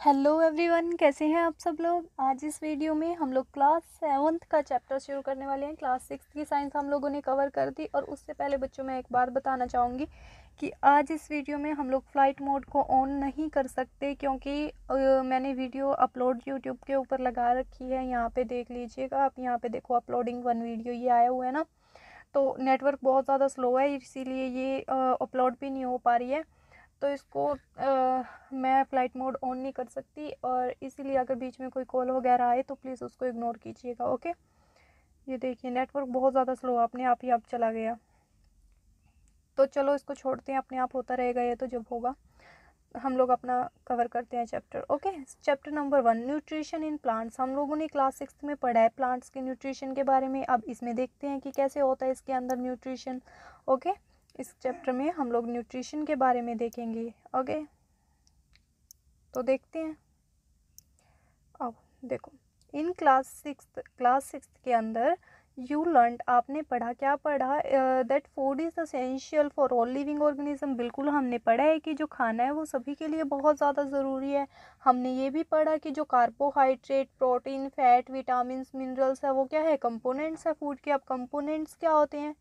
Hello everyone, कैसे हैं आप सब लोग। आज इस वीडियो में हम लोग क्लास 7th का चैप्टर शुरू करने वाले हैं। क्लास 6 की साइंस हम लोगों ने कवर कर दी। और उससे पहले बच्चों मैं एक बात बताना चाहूँगी कि आज इस वीडियो में हम लोग फ़्लाइट मोड को ऑन नहीं कर सकते, क्योंकि मैंने वीडियो अपलोड यूट्यूब के ऊपर लगा रखी है। यहाँ पे देख लीजिएगा आप, यहाँ पे देखो अपलोडिंग 1 वीडियो ये आया हुआ है ना। तो नेटवर्क बहुत ज़्यादा स्लो है, इसीलिए ये अपलोड भी नहीं हो पा रही है। तो इसको मैं फ़्लाइट मोड ऑन नहीं कर सकती, और इसीलिए अगर बीच में कोई कॉल वगैरह आए तो प्लीज़ उसको इग्नोर कीजिएगा। ओके, ये देखिए नेटवर्क बहुत ज़्यादा स्लो, अपने आप ही चला गया। तो चलो इसको छोड़ते हैं, अपने आप होता रहेगा ये, तो जब होगा हम लोग अपना कवर करते हैं chapter. Okay, chapter number 1, nutrition in plants. हम लोगों ने क्लास 6 में पढ़ा है प्लांट्स के न्यूट्रिशन के बारे में। अब इसमें देखते हैं कि कैसे होता है इसके अंदर न्यूट्रिशन। ओके, इस चैप्टर में हम लोग न्यूट्रिशन के बारे में देखेंगे। ओके, तो देखते हैं। अब देखो, इन क्लास 6 के अंदर यू लर्न, आपने पढ़ा, क्या पढ़ा, that food is essential for all living organism. बिल्कुल हमने पढ़ा है कि जो खाना है वो सभी के लिए बहुत ज़्यादा ज़रूरी है। हमने ये भी पढ़ा कि जो carbohydrate, protein, fat, vitamin, minerals है वो क्या है, कंपोनेंट्स है फूड के। अब कंपोनेंट्स क्या होते हैं,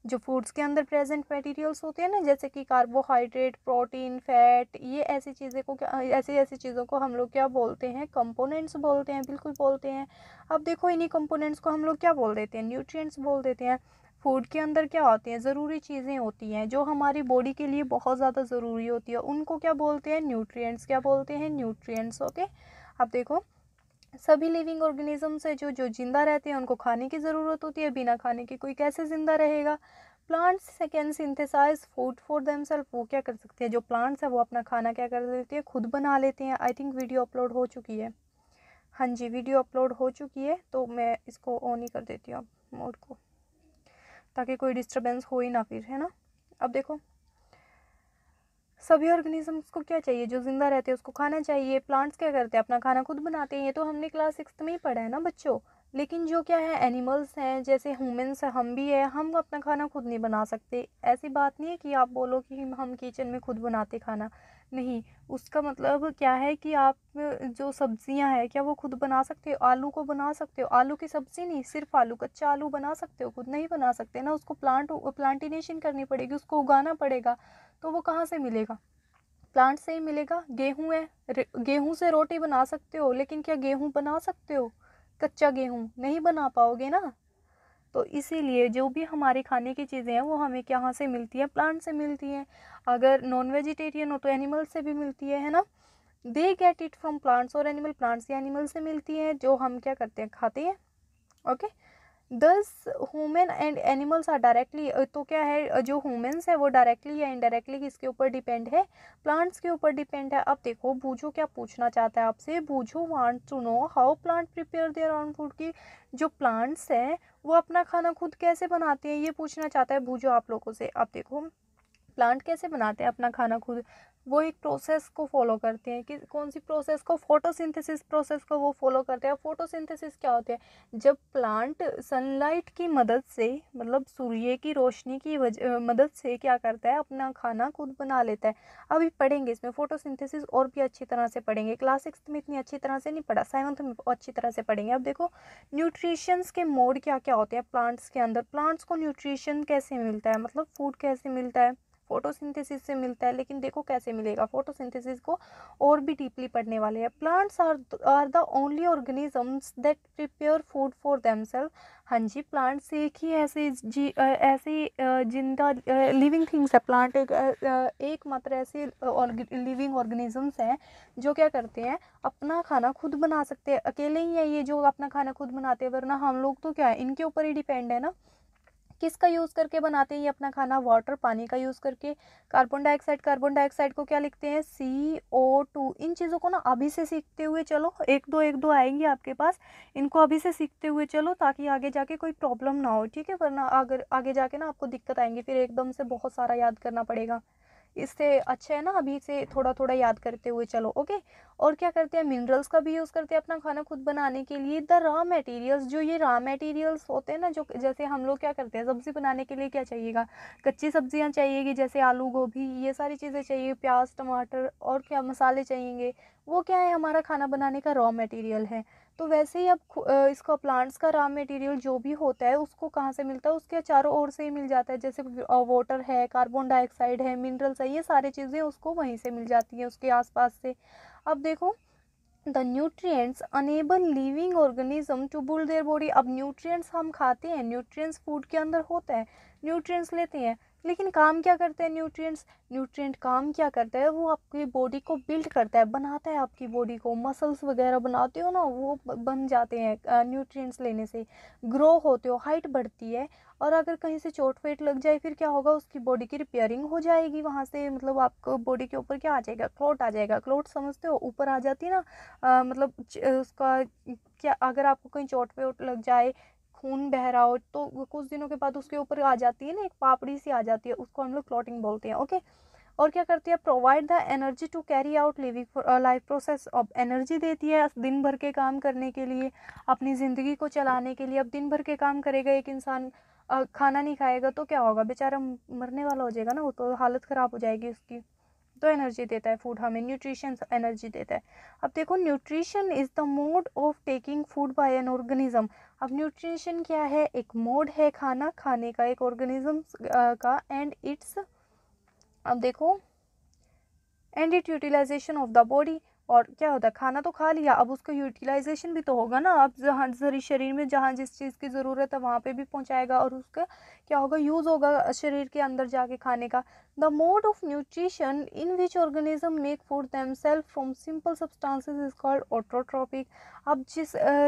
जो फूड्स के अंदर प्रेजेंट मटेरियल्स होते हैं ना, जैसे कि कार्बोहाइड्रेट, प्रोटीन, फैट, ये ऐसी चीज़ें को क्या, ऐसी चीज़ों को हम लोग क्या बोलते हैं, कंपोनेंट्स बोलते हैं। बिल्कुल बोलते हैं। अब देखो, इन्हीं कंपोनेंट्स को हम लोग क्या बोल देते हैं, न्यूट्रिएंट्स बोल देते हैं। फूड के अंदर क्या होती हैं, ज़रूरी चीज़ें होती हैं जो हमारी बॉडी के लिए बहुत ज़्यादा ज़रूरी होती है, उनको क्या बोलते हैं, न्यूट्रिएंट्स। क्या बोलते हैं, न्यूट्रिएंट्स। ओके, अब देखो, सभी लिविंग ऑर्गेनिजम्स है जो जिंदा रहते हैं उनको खाने की ज़रूरत होती है। बिना खाने के कोई कैसे ज़िंदा रहेगा। Plants can synthesize food for themselves. वो क्या कर सकते हैं, जो प्लांट्स है वो अपना खाना क्या कर लेते हैं, खुद बना लेते हैं। आई थिंक वीडियो अपलोड हो चुकी है। हाँ जी, वीडियो अपलोड हो चुकी है, तो मैं इसको ऑन ही कर देती हूँ अब मोड को, ताकि कोई डिस्टर्बेंस हो ही ना फिर, है ना। अब देखो, सभी ऑर्गेनिजम्स को क्या चाहिए, जो जिंदा रहते हैं उसको खाना चाहिए। प्लांट्स क्या करते हैं, अपना खाना खुद बनाते हैं। ये तो हमने क्लास 6 में ही पढ़ा है ना बच्चों। लेकिन जो क्या है, एनिमल्स हैं, जैसे ह्यूमंस है, हम भी है, हम अपना खाना खुद नहीं बना सकते। ऐसी बात नहीं है कि आप बोलो कि हम किचन में खुद बनाते खाना, नहीं। उसका मतलब क्या है कि आप जो सब्जियां हैं क्या वो खुद बना सकते हो। आलू को बना सकते हो, आलू की सब्जी नहीं, सिर्फ आलू, कच्चा आलू बना सकते हो, खुद नहीं बना सकते ना। उसको प्लांटेशन करनी पड़ेगी, उसको उगाना पड़ेगा। तो वो कहाँ से मिलेगा, प्लांट से ही मिलेगा। गेहूं है, गेहूं से रोटी बना सकते हो, लेकिन क्या गेहूं बना सकते हो, कच्चा गेहूं नहीं बना पाओगे ना। तो इसीलिए जो भी हमारे खाने की चीज़ें हैं वो हमें कहाँ से मिलती है, प्लांट से मिलती हैं। अगर नॉन वेजिटेरियन हो तो एनिमल से भी मिलती है ना। They get it from plants और एनिमल, प्लांट्स या एनिमल से मिलती है, जो हम क्या करते हैं, खाते हैं। Okay, thus human and animals are directly, तो क्या है, जो ह्यूमंस है वो डायरेक्टली या इनडायरेक्टली किसके ऊपर डिपेंड है, प्लांट्स के ऊपर डिपेंड है। अब देखो, बूझो क्या पूछना चाहता है आपसे, Boojho want to know how plant prepare their own food, की जो प्लांट्स हैं वो अपना खाना खुद कैसे बनाते हैं, ये पूछना चाहता है बूझो आप लोगों से। अब देखो, प्लांट कैसे बनाते हैं अपना खाना खुद, वो एक प्रोसेस को फॉलो करते हैं। कि कौन सी प्रोसेस को, फोटोसिंथेसिस प्रोसेस को वो फॉलो करते हैं। फोटोसिंथेसिस क्या होता है, जब प्लांट सनलाइट की मदद से, मतलब सूर्य की रोशनी की मदद से क्या करता है, अपना खाना खुद बना लेता है। अभी पढ़ेंगे इसमें फोटोसिंथेसिस और भी अच्छी तरह से पढ़ेंगे। क्लास 6 में इतनी अच्छी तरह से नहीं पढ़ा, 7th में अच्छी तरह से पढ़ेंगे। अब देखो, न्यूट्रिशंस के मोड क्या क्या होते हैं प्लांट्स के अंदर, प्लांट्स को न्यूट्रिशन कैसे मिलता है, मतलब फूड कैसे मिलता है, फोटोसिंथेसिस से मिलता है। लेकिन देखो कैसे मिलेगा, फोटोसिंथेसिस को और भी डीपली पढ़ने वाले हैं। Plants are the only organisms that prepare food for themselves. हाँ जी, प्लांट्स एक ही ऐसी जिंदा लिविंग थिंग्स है। प्लांट एकमात्र ऐसे लिविंग ऑर्गेनिजम्स हैं जो क्या करते हैं, अपना खाना खुद बना सकते हैं। अकेले ही है ये जो अपना खाना खुद बनाते हैं, वरना हम लोग तो क्या है, इनके ऊपर ही डिपेंड है ना। किसका यूज़ करके बनाते हैं ये अपना खाना, वाटर, पानी का यूज़ करके। कार्बन डाइऑक्साइड को क्या लिखते हैं, CO2। इन चीज़ों को ना अभी से सीखते हुए चलो, एक दो आएंगी आपके पास, इनको अभी से सीखते हुए चलो, ताकि आगे जाके कोई प्रॉब्लम ना हो, ठीक है। वरना अगर आगे जाके ना आपको दिक्कत आएंगी, फिर एकदम से बहुत सारा याद करना पड़ेगा। इससे अच्छा है ना अभी से थोड़ा थोड़ा याद करते हुए चलो। ओके, और क्या करते हैं, मिनरल्स का भी यूज़ करते हैं अपना खाना खुद बनाने के लिए। द रॉ मटेरियल्स, जो ये रॉ मटेरियल्स होते हैं ना, जो जैसे हम लोग क्या करते हैं, सब्ज़ी बनाने के लिए क्या चाहिएगा, कच्ची सब्जियां चाहिएगी, जैसे आलू गोभी, ये सारी चीज़ें चाहिए, प्याज टमाटर, और क्या मसाले चाहिएंगे, वो क्या है, हमारा खाना बनाने का रॉ मटेरियल है। तो वैसे ही अब इसका प्लांट्स का रॉ मटेरियल जो भी होता है उसको कहाँ से मिलता है, उसके चारों ओर से ही मिल जाता है। जैसे वाटर है, कार्बन डाइऑक्साइड है, मिनरल्स है, ये सारी चीज़ें उसको वहीं से मिल जाती हैं, उसके आसपास से। अब देखो, the nutrients enable living organism to build their body. अब न्यूट्रिएंट्स हम खाते हैं, न्यूट्रिएंट्स फूड के अंदर होता है, न्यूट्रिएंट्स लेते हैं, लेकिन काम क्या करते हैं न्यूट्रिएंट्स, न्यूट्रिएंट काम क्या करता है, वो आपकी बॉडी को बिल्ड करता है, बनाता है आपकी बॉडी को, मसल्स वगैरह बनाते हो ना, वो बन जाते हैं न्यूट्रिएंट्स लेने से, ग्रो होते हो, हाइट बढ़ती है। और अगर कहीं से चोट वेट लग जाए फिर क्या होगा, उसकी बॉडी की रिपेयरिंग हो जाएगी वहाँ से, मतलब आपको बॉडी के ऊपर क्या आ जाएगा, क्लोट आ जाएगा। क्लोट समझते हो, ऊपर आ जाती है ना, मतलब उसका क्या, अगर आपको कहीं चोट वोट लग जाए, खून बह रहा हो, तो वो कुछ दिनों के बाद उसके ऊपर आ जाती है ना, एक पापड़ी सी आ जाती है, उसको हम लोग क्लॉटिंग बोलते हैं। ओके, और क्या करती है, provide the energy to carry out living life process. अब एनर्जी देती है दिन भर के काम करने के लिए, अपनी ज़िंदगी को चलाने के लिए। अब दिन भर के काम करेगा एक इंसान, खाना नहीं खाएगा तो क्या होगा, बेचारा मरने वाला हो जाएगा ना, वो तो हालत ख़राब हो जाएगी उसकी। तो एनर्जी देता है फूड हमें, न्यूट्रिशन एनर्जी देता है। अब देखो, nutrition is the mode of taking food by an organism. अब न्यूट्रिशन क्या है, एक मोड है खाना खाने का एक ऑर्गेनिज्म का, एंड इट्स, अब देखो, and it utilization of the body. और क्या होता है, खाना तो खा लिया, अब उसका यूटिलाइजेशन भी तो होगा ना, अब जहाँ शरीर में जहाँ जिस चीज़ की ज़रूरत है वहाँ पे भी पहुँचाएगा, और उसका क्या होगा, यूज़ होगा शरीर के अंदर जाके खाने का। The mode of nutrition in which organism make food themselves from simple substances is called autotrophic. अब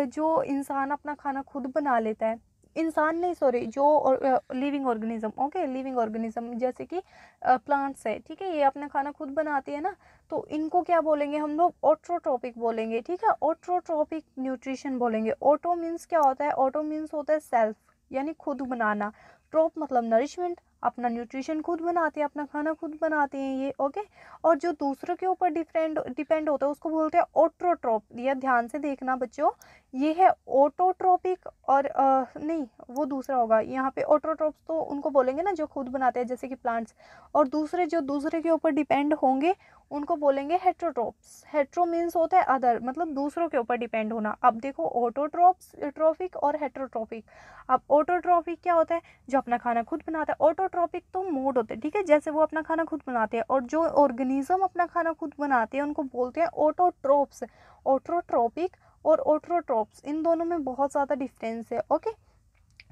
जो इंसान अपना खाना खुद बना लेता है, इंसान नहीं सॉरी, जो living organism, okay, living organism जैसे कि प्लांट्स है, ठीक है, ये अपना खाना खुद बनाती है ना, तो इनको क्या बोलेंगे हम लोग, ऑटोट्रोपिक बोलेंगे, ठीक है, ऑटोट्रोपिक न्यूट्रिशन बोलेंगे। ऑटो मीन्स क्या होता है, ऑटो मीन्स होता है सेल्फ, यानी खुद बनाना, ट्रोप मतलब नरिशमेंट, अपना न्यूट्रिशन खुद बनाते हैं, अपना खाना खुद बनाते हैं ये। ओके, और जो दूसरों के ऊपर डिपेंड होता है उसको बोलते हैं ऑटोट्रोप। ये ध्यान से देखना बच्चों, ये है ऑटोट्रोपिक, और नहीं, वो दूसरा होगा, यहाँ पे ऑटोट्रोप्स तो उनको बोलेंगे ना जो खुद बनाते हैं, जैसे कि प्लांट्स, और दूसरे जो दूसरे के ऊपर डिपेंड होंगे उनको बोलेंगे हेट्रोट्रोप्स। हेट्रो मीन्स होता है अदर, मतलब दूसरों के ऊपर डिपेंड होना। अब देखो, ऑटोट्रोप्स ट्रोपिक और हेट्रोट्रोपिक। अब ऑटोट्रोपिक क्या होता है, जो अपना खाना खुद बनाता है, ऑटोट्रोपिक तो मोड होते हैं, ठीक है, जैसे वो अपना खाना खुद बनाते हैं, और जो ऑर्गेनिज्म अपना खाना खुद बनाते हैं उनको बोलते हैं ऑटोट्रोप्स। ऑटोट्रोपिक और ऑटोट्रोप्स, इन दोनों में बहुत ज़्यादा डिफरेंस है। ओके,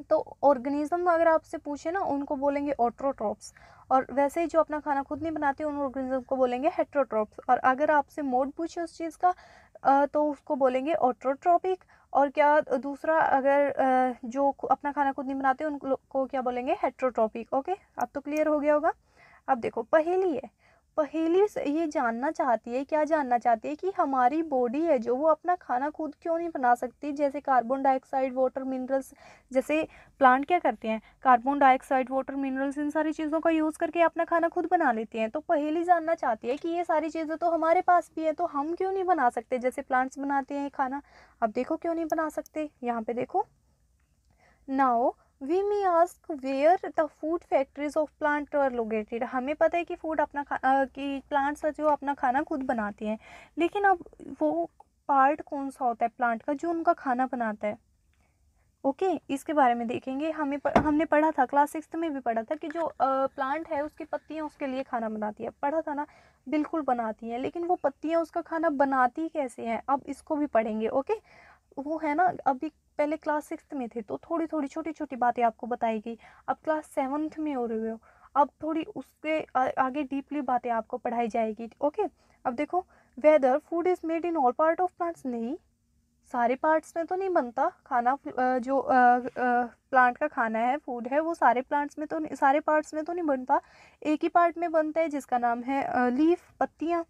तो ऑर्गेनिज्म अगर आपसे पूछे ना उनको बोलेंगे ऑटोट्रोप्स, और वैसे ही जो अपना खाना खुद नहीं बनाते उन ऑर्गेनिज्म को बोलेंगे हेट्रोट्रोप्स। और अगर आपसे मोड पूछे उस चीज़ का तो उसको बोलेंगे ऑटोट्रोपिक। और क्या दूसरा, अगर जो अपना खाना खुद नहीं बनाते उनको क्या बोलेंगे, हेट्रोट्रोपिक। ओके, अब तो क्लियर हो गया होगा। अब देखो, पहेली है, पहेली से ये जानना चाहती है, क्या जानना चाहती है, कि हमारी बॉडी है जो वो अपना खाना खुद क्यों नहीं बना सकती, जैसे कार्बन डाइऑक्साइड, वाटर, मिनरल्स, जैसे प्लांट क्या करते हैं, कार्बन डाइऑक्साइड, वाटर, मिनरल्स, इन सारी चीज़ों का यूज़ करके अपना खाना खुद बना लेते हैं। तो पहेली जानना चाहती है कि ये सारी चीज़ें तो हमारे पास भी है, तो हम क्यों नहीं बना सकते, जैसे प्लांट्स बनाते हैं खाना। अब देखो क्यों नहीं बना सकते, यहाँ पे देखो, now we may ask where the food factories of plant are located. हमें पता है कि फूड अपना कि प्लांट्स जो अपना खाना खुद बनाते हैं, लेकिन अब वो पार्ट कौन सा होता है प्लांट का जो उनका खाना बनाता है। ओके, इसके बारे में देखेंगे। हमने पढ़ा था, क्लास 6 में भी पढ़ा था कि जो प्लांट है उसकी पत्तियां उसके लिए खाना बनाती है, पढ़ा था ना, बिल्कुल बनाती हैं, लेकिन वो पत्तियां उसका खाना बनाती कैसे हैं, अब इसको भी पढ़ेंगे। ओके, वो है ना, अभी पहले क्लास 6 में थे तो थोड़ी थोड़ी छोटी छोटी बातें आपको बताई गई, अब क्लास 7th में हो रहे हो, अब थोड़ी उसके आगे डीपली बातें आपको पढ़ाई जाएगी। ओके, अब देखो, whether food is made in all part of plants, नहीं, सारे पार्ट्स में तो नहीं बनता खाना, जो प्लांट का खाना है, फूड है, वो सारे प्लांट्स में तो नहीं, सारे पार्ट्स में तो नहीं बनता, एक ही पार्ट में बनता है जिसका नाम है लीफ, पत्तियाँ।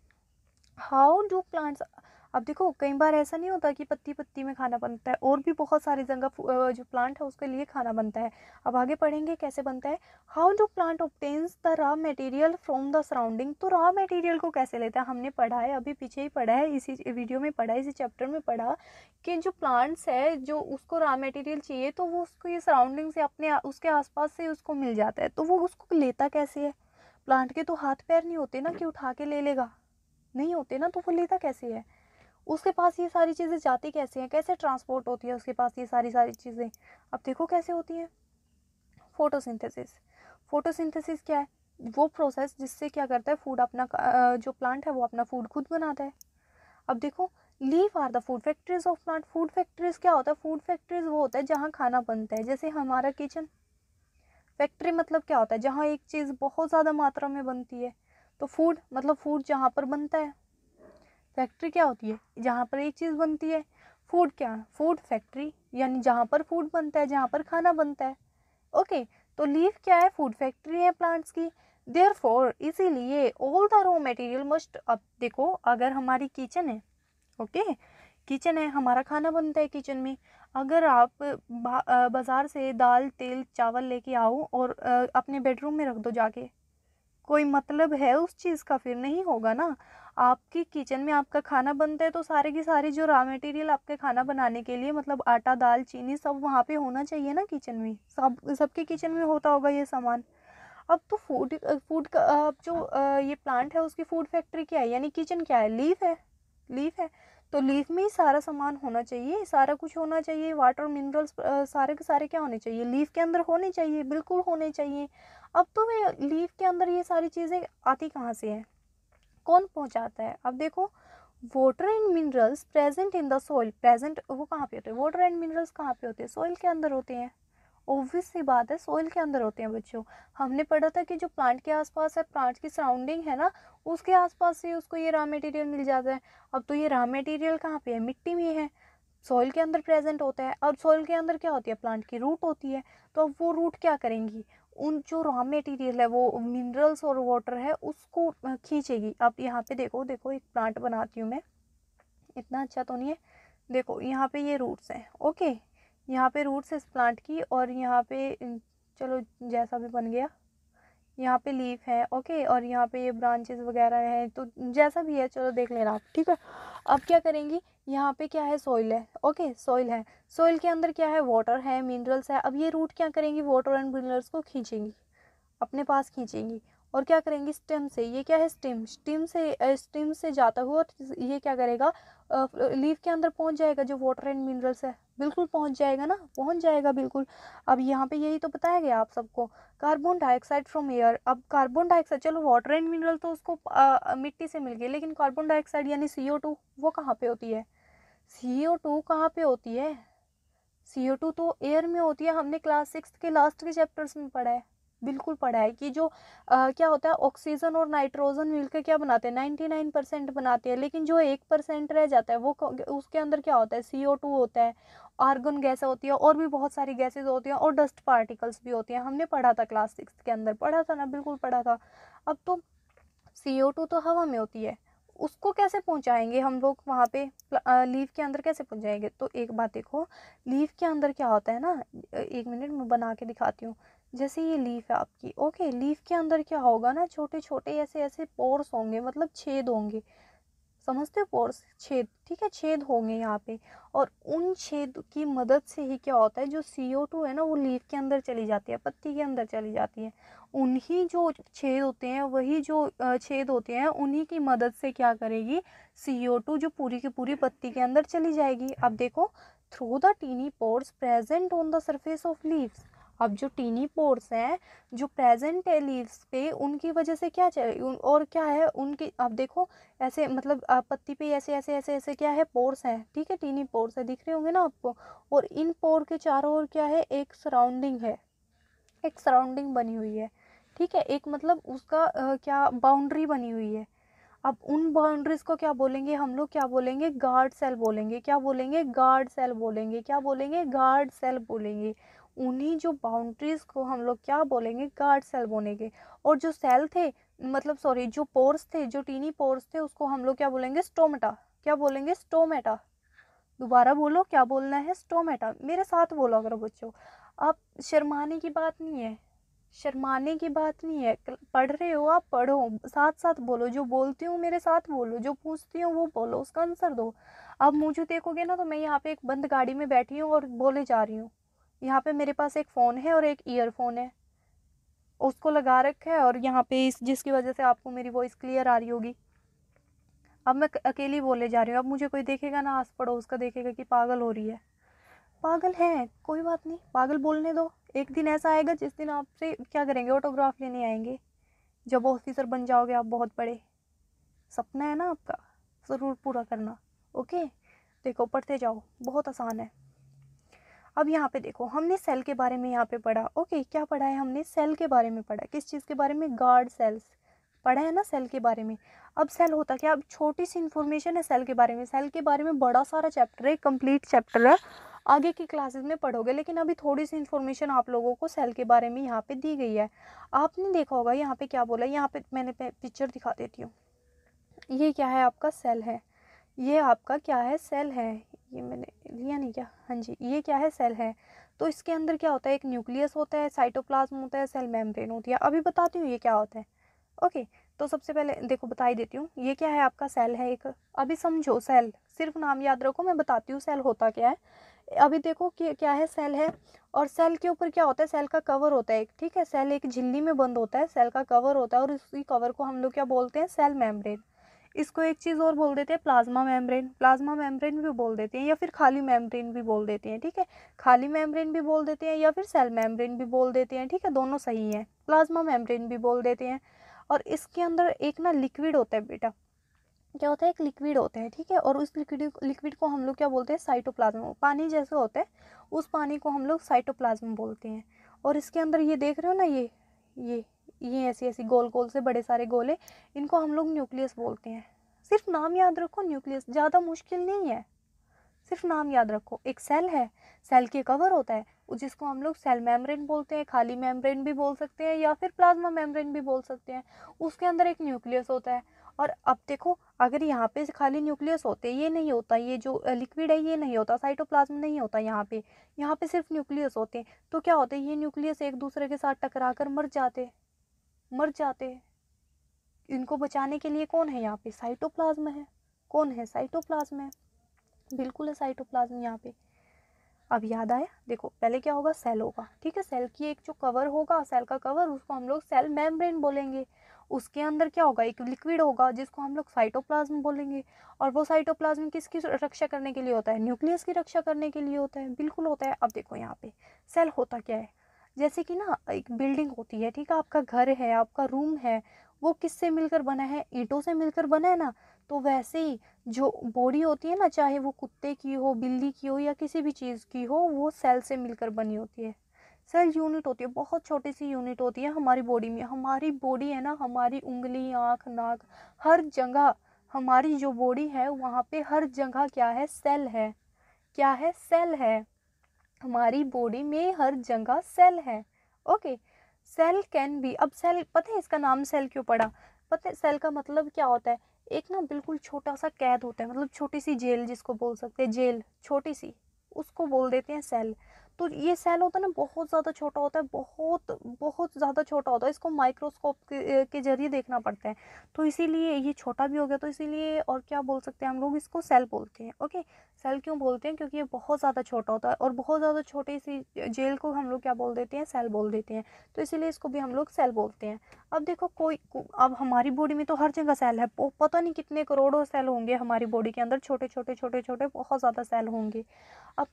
हाउ डू प्लांट्स, अब देखो कई बार ऐसा नहीं होता कि पत्ती पत्ती में खाना बनता है, और भी बहुत सारी जगह जो प्लांट है उसके लिए खाना बनता है। अब आगे पढ़ेंगे कैसे बनता है। How do plant obtains the raw material from the surrounding. तो रॉ मटेरियल को कैसे लेता है, हमने पढ़ा है, अभी पीछे ही पढ़ा है, इसी वीडियो में पढ़ा है, इसी चैप्टर में पढ़ा कि जो प्लांट्स है जो उसको रॉ मटेरियल चाहिए तो वो उसको ये सराउंडिंग से अपने उसके आसपास से उसको मिल जाता है। तो वो उसको लेता कैसे है, प्लांट के तो हाथ पैर नहीं होते ना कि उठा के ले लेगा, नहीं होते ना, तो वो लेता कैसे है, उसके पास ये सारी चीज़ें जाती कैसे हैं, कैसे ट्रांसपोर्ट होती है उसके पास ये सारी चीज़ें। अब देखो कैसे होती हैं। फोटोसिंथेसिस। फोटोसिंथेसिस क्या है, वो प्रोसेस जिससे क्या करता है फूड अपना जो प्लांट है वो अपना फूड खुद बनाता है। अब देखो leave are the food factories of plant. Food factories क्या होता है, फूड फैक्ट्रीज वो होता है जहाँ खाना बनता है, जैसे हमारा किचन। फैक्ट्री मतलब क्या होता है, जहाँ एक चीज़ बहुत ज़्यादा मात्रा में बनती है। तो फूड मतलब फूड जहाँ पर बनता है। फैक्ट्री क्या होती है, जहाँ पर एक चीज़ बनती है। फूड क्या, फूड फैक्ट्री यानी जहाँ पर फूड बनता है, जहाँ पर खाना बनता है। ओके, तो लीफ क्या है, फूड फैक्ट्री है प्लांट्स की। देयरफॉर इसीलिए all the raw material must. अब देखो अगर हमारी किचन है, ओके, किचन है, हमारा खाना बनता है किचन में। अगर आप बाज़ार से दाल तेल चावल लेके आओ और अपने बेडरूम में रख दो जाके, कोई मतलब है उस चीज़ का, फिर नहीं होगा ना। आपकी किचन में आपका खाना बनता है तो सारे की सारी जो रॉ मटेरियल आपके खाना बनाने के लिए मतलब आटा दाल चीनी सब वहाँ पे होना चाहिए ना किचन में, सबके किचन में होता होगा ये सामान। अब तो फूड फूड का अब जो ये प्लांट है उसकी फूड फैक्ट्री क्या है, यानी किचन क्या है, लीफ है। लीफ है तो लीफ में ही सारा सामान होना चाहिए, सारा कुछ होना चाहिए, वाटर मिनरल्स सारे के सारे क्या होने चाहिए, लीफ के अंदर होने चाहिए, बिल्कुल होने चाहिए। अब तो वे लीफ के अंदर ये सारी चीज़ें आती कहाँ से हैं, कौन पहुँचाता है। अब देखो water and minerals present in the soil. Present वो कहाँ पे होते हैं, वाटर एंड मिनरल्स कहाँ पे होते हैं, सॉइल के अंदर होते हैं। ऑब्वियस सी बात है सॉइल के अंदर होते हैं बच्चों। हमने पढ़ा था कि जो प्लांट के आसपास है, प्लांट की सराउंडिंग है ना, उसके आसपास से उसको ये रॉ मटेरियल मिल जाता है। अब तो ये रॉ मटेरियल कहाँ पे है, मिट्टी में है, सॉइल के अंदर प्रेजेंट होता है। अब सॉइल के अंदर क्या होती है, प्लांट की रूट होती है। तो अब वो रूट क्या करेंगी, उन जो रॉ मटेरियल है वो मिनरल्स और वाटर है उसको खींचेगी। अब यहाँ पे देखो देखो एक प्लांट बनाती हूँ मैं, इतना अच्छा तो नहीं है, देखो यहाँ पे ये रूट्स हैं, ओके, यहाँ पे रूट्स है इस प्लांट की, और यहाँ पे चलो जैसा भी बन गया, यहाँ पे लीफ है, ओके, और यहाँ पे ये ब्रांचेस वगैरह हैं, तो जैसा भी है चलो देख लेना आप, ठीक है। अब क्या करेंगी, यहाँ पे क्या है, सॉइल है, ओके, सॉइल है, सॉइल के अंदर क्या है, वाटर है, मिनरल्स है। अब ये रूट क्या करेंगी, वाटर एंड मिनरल्स को खींचेंगी, अपने पास खींचेंगी, और क्या करेंगी, स्टेम से, ये क्या है, स्टेम, स्टेम से जाता हुआ ये क्या करेगा, लीफ के अंदर पहुंच जाएगा, जो वाटर एंड मिनरल्स है, बिल्कुल पहुंच जाएगा ना, पहुंच जाएगा बिल्कुल। अब यहाँ पे यही तो बताया गया आप सबको, कार्बन डाइऑक्साइड फ्रॉम एयर। अब कार्बन डाइऑक्साइड, चलो वाटर एंड मिनरल तो उसको मिट्टी से मिल गई, लेकिन कार्बन डाइऑक्साइड यानी CO2 वो कहाँ पे होती है, CO2 कहाँ पे होती है, CO2 तो एयर में होती है, हमने क्लास 6 के लास्ट के चैप्टर्स में पढ़ा है, बिल्कुल पढ़ा है कि जो क्या होता है, ऑक्सीजन और नाइट्रोजन मिलकर क्या बनाते हैं, 99% बनाते हैं, लेकिन जो 1% रह जाता है वो उसके अंदर क्या होता है, CO2 होता है, आर्गन गैस होती है, और भी बहुत सारी गैसेज होती हैं, और डस्ट पार्टिकल्स भी होती हैं, हमने पढ़ा था क्लास 6 के अंदर, पढ़ा था ना, बिल्कुल पढ़ा था। अब तो CO2 तो हवा में होती है, उसको कैसे पहुंचाएंगे हम लोग वहाँ पे, लीफ के अंदर कैसे पहुंचाएंगे। तो एक बात देखो, लीफ के अंदर क्या होता है ना, एक मिनट में बना के दिखाती हूँ। जैसे ये लीफ है आपकी, ओके, लीफ के अंदर क्या होगा ना, छोटे छोटे ऐसे ऐसे पोर्स होंगे, मतलब छेद होंगे, समझते हो, पोर्स, छेद, ठीक है, छेद होंगे यहाँ पे, और उन छेद की मदद से ही क्या होता है, जो CO2 है ना वो लीफ के अंदर चली जाती है, पत्ती के अंदर चली जाती है। उन्हीं जो छेद होते हैं, वही जो छेद होते हैं, उन्हीं की मदद से क्या करेगी, CO2 जो पूरी की पूरी पत्ती के अंदर चली जाएगी। अब देखो, through the tiny pores present on the surface of leaves. अब जो टीनी पोर्स हैं जो प्रेजेंट है लीव्स पे, उनकी वजह से क्या चले, और क्या है उनकी, अब देखो ऐसे मतलब पत्ती पे ऐसे ऐसे ऐसे ऐसे क्या है, पोर्स हैं, ठीक है, टीनी पोर्स है, दिख रहे होंगे ना आपको। और इन पोर के चारों ओर क्या है, एक सराउंडिंग है, एक सराउंडिंग बनी हुई है, ठीक है, एक मतलब उसका क्या बाउंड्री बनी हुई है। अब उन बाउंड्रीज को क्या बोलेंगे हम लोग, क्या बोलेंगे, गार्ड सेल बोलेंगे, क्या बोलेंगे, गार्ड सेल बोलेंगे, क्या बोलेंगे, गार्ड सेल बोलेंगे। उन्हीं जो बाउंड्रीज को हम लोग क्या बोलेंगे, गार्ड सेल बोलेंगे। और जो सेल थे, मतलब सॉरी जो पोर्स थे, जो टीनी पोर्स थे, उसको हम लोग क्या बोलेंगे, स्टोमेटा, क्या बोलेंगे? स्टोमेटा। दोबारा बोलो, क्या बोलना है? स्टोमेटा। मेरे साथ बोलो करो बच्चों। आप शर्माने की बात नहीं है, शर्माने की बात नहीं है। पढ़ रहे हो आप, पढ़ो, साथ साथ बोलो। जो बोलती हूँ मेरे साथ बोलो, जो पूछती हूँ वो बोलो, उसका आंसर दो। आप मुझे देखोगे ना तो मैं यहाँ पे एक बंद गाड़ी में बैठी हूँ और बोले जा रही हूँ। यहाँ पे मेरे पास एक फ़ोन है और एक ईयरफोन है, उसको लगा रखा है, और यहाँ पे इस जिसकी वजह से आपको मेरी वॉइस क्लियर आ रही होगी। अब मैं अकेली बोले जा रही हूँ। अब मुझे कोई देखेगा ना, आस पड़ोस का देखेगा कि पागल हो रही है। पागल है, कोई बात नहीं, पागल बोलने दो। एक दिन ऐसा आएगा जिस दिन आपसे क्या करेंगे? ऑटोग्राफ लेने आएंगे। जब ऑफिसर बन जाओगे आप बहुत बड़े, सपना है ना आपका, ज़रूर पूरा करना। ओके, देखो पढ़ते जाओ, बहुत आसान है। अब यहाँ पे देखो, हमने सेल के बारे में यहाँ पे पढ़ा। ओके, क्या पढ़ा है हमने? सेल के बारे में पढ़ा। किस चीज़ के बारे में? गार्ड सेल्स पढ़ा है ना, सेल के बारे में। अब सेल होता क्या? अब छोटी सी इन्फॉर्मेशन है सेल के बारे में। सेल के बारे में बड़ा सारा चैप्टर है, कंप्लीट चैप्टर है, आगे की क्लासेस में पढ़ोगे। लेकिन अभी थोड़ी सी इन्फॉर्मेशन आप लोगों को सेल के बारे में यहाँ पे दी गई है। आपने देखा होगा यहाँ पे क्या बोला है, यहाँ पे मैंने पिक्चर दिखा देती हूँ। ये क्या है? आपका सेल है। ये आपका क्या है? सेल है। ये मैंने लिया नहीं क्या? हाँ जी, ये क्या है? सेल है। तो इसके अंदर क्या होता है? एक न्यूक्लियस होता है, साइटोप्लाज्म होता है, सेल मेम्ब्रेन होती है। अभी बताती हूँ ये क्या होता है। ओके, तो सबसे पहले देखो बता ही देती हूँ, ये क्या है? आपका सेल है एक। अभी समझो, सेल सिर्फ नाम याद रखो, मैं बताती हूँ सेल होता क्या है। अभी देखो कि क्या है? सेल है, और सेल के ऊपर क्या होता है? सेल का कवर होता है एक, ठीक है। सेल एक झिल्ली में बंद होता है, सेल का कवर होता है, और उसी कवर को हम लोग क्या बोलते हैं? Cell membrane. इसको एक चीज़ और बोल देते हैं, प्लाज्मा मेम्ब्रेन। प्लाज्मा मेम्ब्रेन भी बोल देते हैं, या फिर खाली मेम्ब्रेन भी बोल देते हैं, ठीक है। खाली मेम्ब्रेन भी बोल देते हैं, या फिर सेल मेम्ब्रेन भी बोल देते हैं, ठीक है, दोनों सही है। प्लाज्मा मेम्ब्रेन भी बोल देते हैं। और इसके अंदर एक ना लिक्विड होता है बेटा, क्या होता है? एक लिक्विड होता है, ठीक है। और उस लिक्विड को हम लोग क्या बोलते हैं? साइटोप्लाज्म। पानी जैसे होता है, उस पानी को हम लोग साइटोप्लाज्म बोलते हैं। और इसके अंदर ये देख रहे हो ना, ये ये ऐसी ऐसी गोल गोल से बड़े सारे गोले, इनको हम लोग न्यूक्लियस बोलते हैं। सिर्फ नाम याद रखो, न्यूक्लियस, ज़्यादा मुश्किल नहीं है, सिर्फ नाम याद रखो। एक सेल है, सेल के कवर होता है, जिसको हम लोग सेल मेम्ब्रेन बोलते हैं, खाली मेम्ब्रेन भी बोल सकते हैं, या फिर प्लाज्मा मेम्ब्रेन भी बोल सकते हैं। उसके अंदर एक न्यूक्लियस होता है। और अब देखो, अगर यहाँ पे खाली न्यूक्लियस होते, ये नहीं होता, ये जो लिक्विड है ये नहीं होता, साइटोप्लाज्म नहीं होता यहाँ पे सिर्फ न्यूक्लियस होते हैं। तो क्या होते हैं? ये न्यूक्लियस एक दूसरे के साथ टकरा कर मर जाते। इनको बचाने के लिए कौन है यहाँ पे? साइटोप्लाज्म है। कौन है? साइटोप्लाज्म है, बिल्कुल है साइटोप्लाज्म यहाँ पे। अब याद आया? देखो पहले क्या होगा? सेल होगा, ठीक है। सेल की एक जो कवर होगा, सेल का कवर, उसको हम लोग सेल मेम्ब्रेन बोलेंगे। उसके अंदर क्या होगा? एक लिक्विड होगा, जिसको हम लोग साइटोप्लाज्म बोलेंगे। और वो साइटोप्लाज्म किसकी रक्षा करने के लिए होता है? न्यूक्लियस की रक्षा करने के लिए होता है, बिल्कुल होता है। अब देखो यहाँ पे सेल होता क्या है, जैसे कि ना एक बिल्डिंग होती है, ठीक है, आपका घर है, आपका रूम है, वो किससे मिलकर बना है? ईंटों से मिलकर बना है ना। तो वैसे ही जो बॉडी होती है ना, चाहे वो कुत्ते की हो, बिल्ली की हो, या किसी भी चीज़ की हो, वो सेल से मिलकर बनी होती है। सेल यूनिट होती है, बहुत छोटी सी यूनिट होती है हमारी बॉडी में। हमारी बॉडी है ना, हमारी उंगली, आँख, नाक, हर जगह हमारी जो बॉडी है वहाँ पे हर जगह क्या है? सेल है। क्या है? सेल है। हमारी बॉडी में हर जगह सेल है। Okay, cell can be. अब सेल, पता है इसका नाम सेल क्यों पड़ा? पता है सेल का मतलब क्या होता है? एक ना बिल्कुल छोटा सा कैद होता है, मतलब छोटी सी जेल जिसको बोल सकते हैं, जेल छोटी सी, उसको बोल देते हैं सेल। तो ये सेल होता है ना, बहुत ज़्यादा छोटा होता है, बहुत बहुत ज़्यादा छोटा होता है। इसको माइक्रोस्कोप के जरिए देखना पड़ता है, तो इसीलिए ये छोटा भी हो गया। तो इसीलिए, और क्या बोल सकते हैं हम लोग, इसको सेल बोलते हैं। ओके, सेल क्यों बोलते हैं? क्योंकि ये बहुत ज़्यादा छोटा होता है, और बहुत ज़्यादा छोटी सी जेल को हम लोग क्या बोल देते हैं? सेल बोल देते हैं। तो इसीलिए इसको भी हम लोग सेल बोलते हैं। अब देखो अब हमारी बॉडी में तो हर जगह सेल है, पता नहीं कितने करोड़ों सेल होंगे हमारी बॉडी के अंदर, छोटे छोटे छोटे छोटे बहुत ज़्यादा सेल होंगे। अब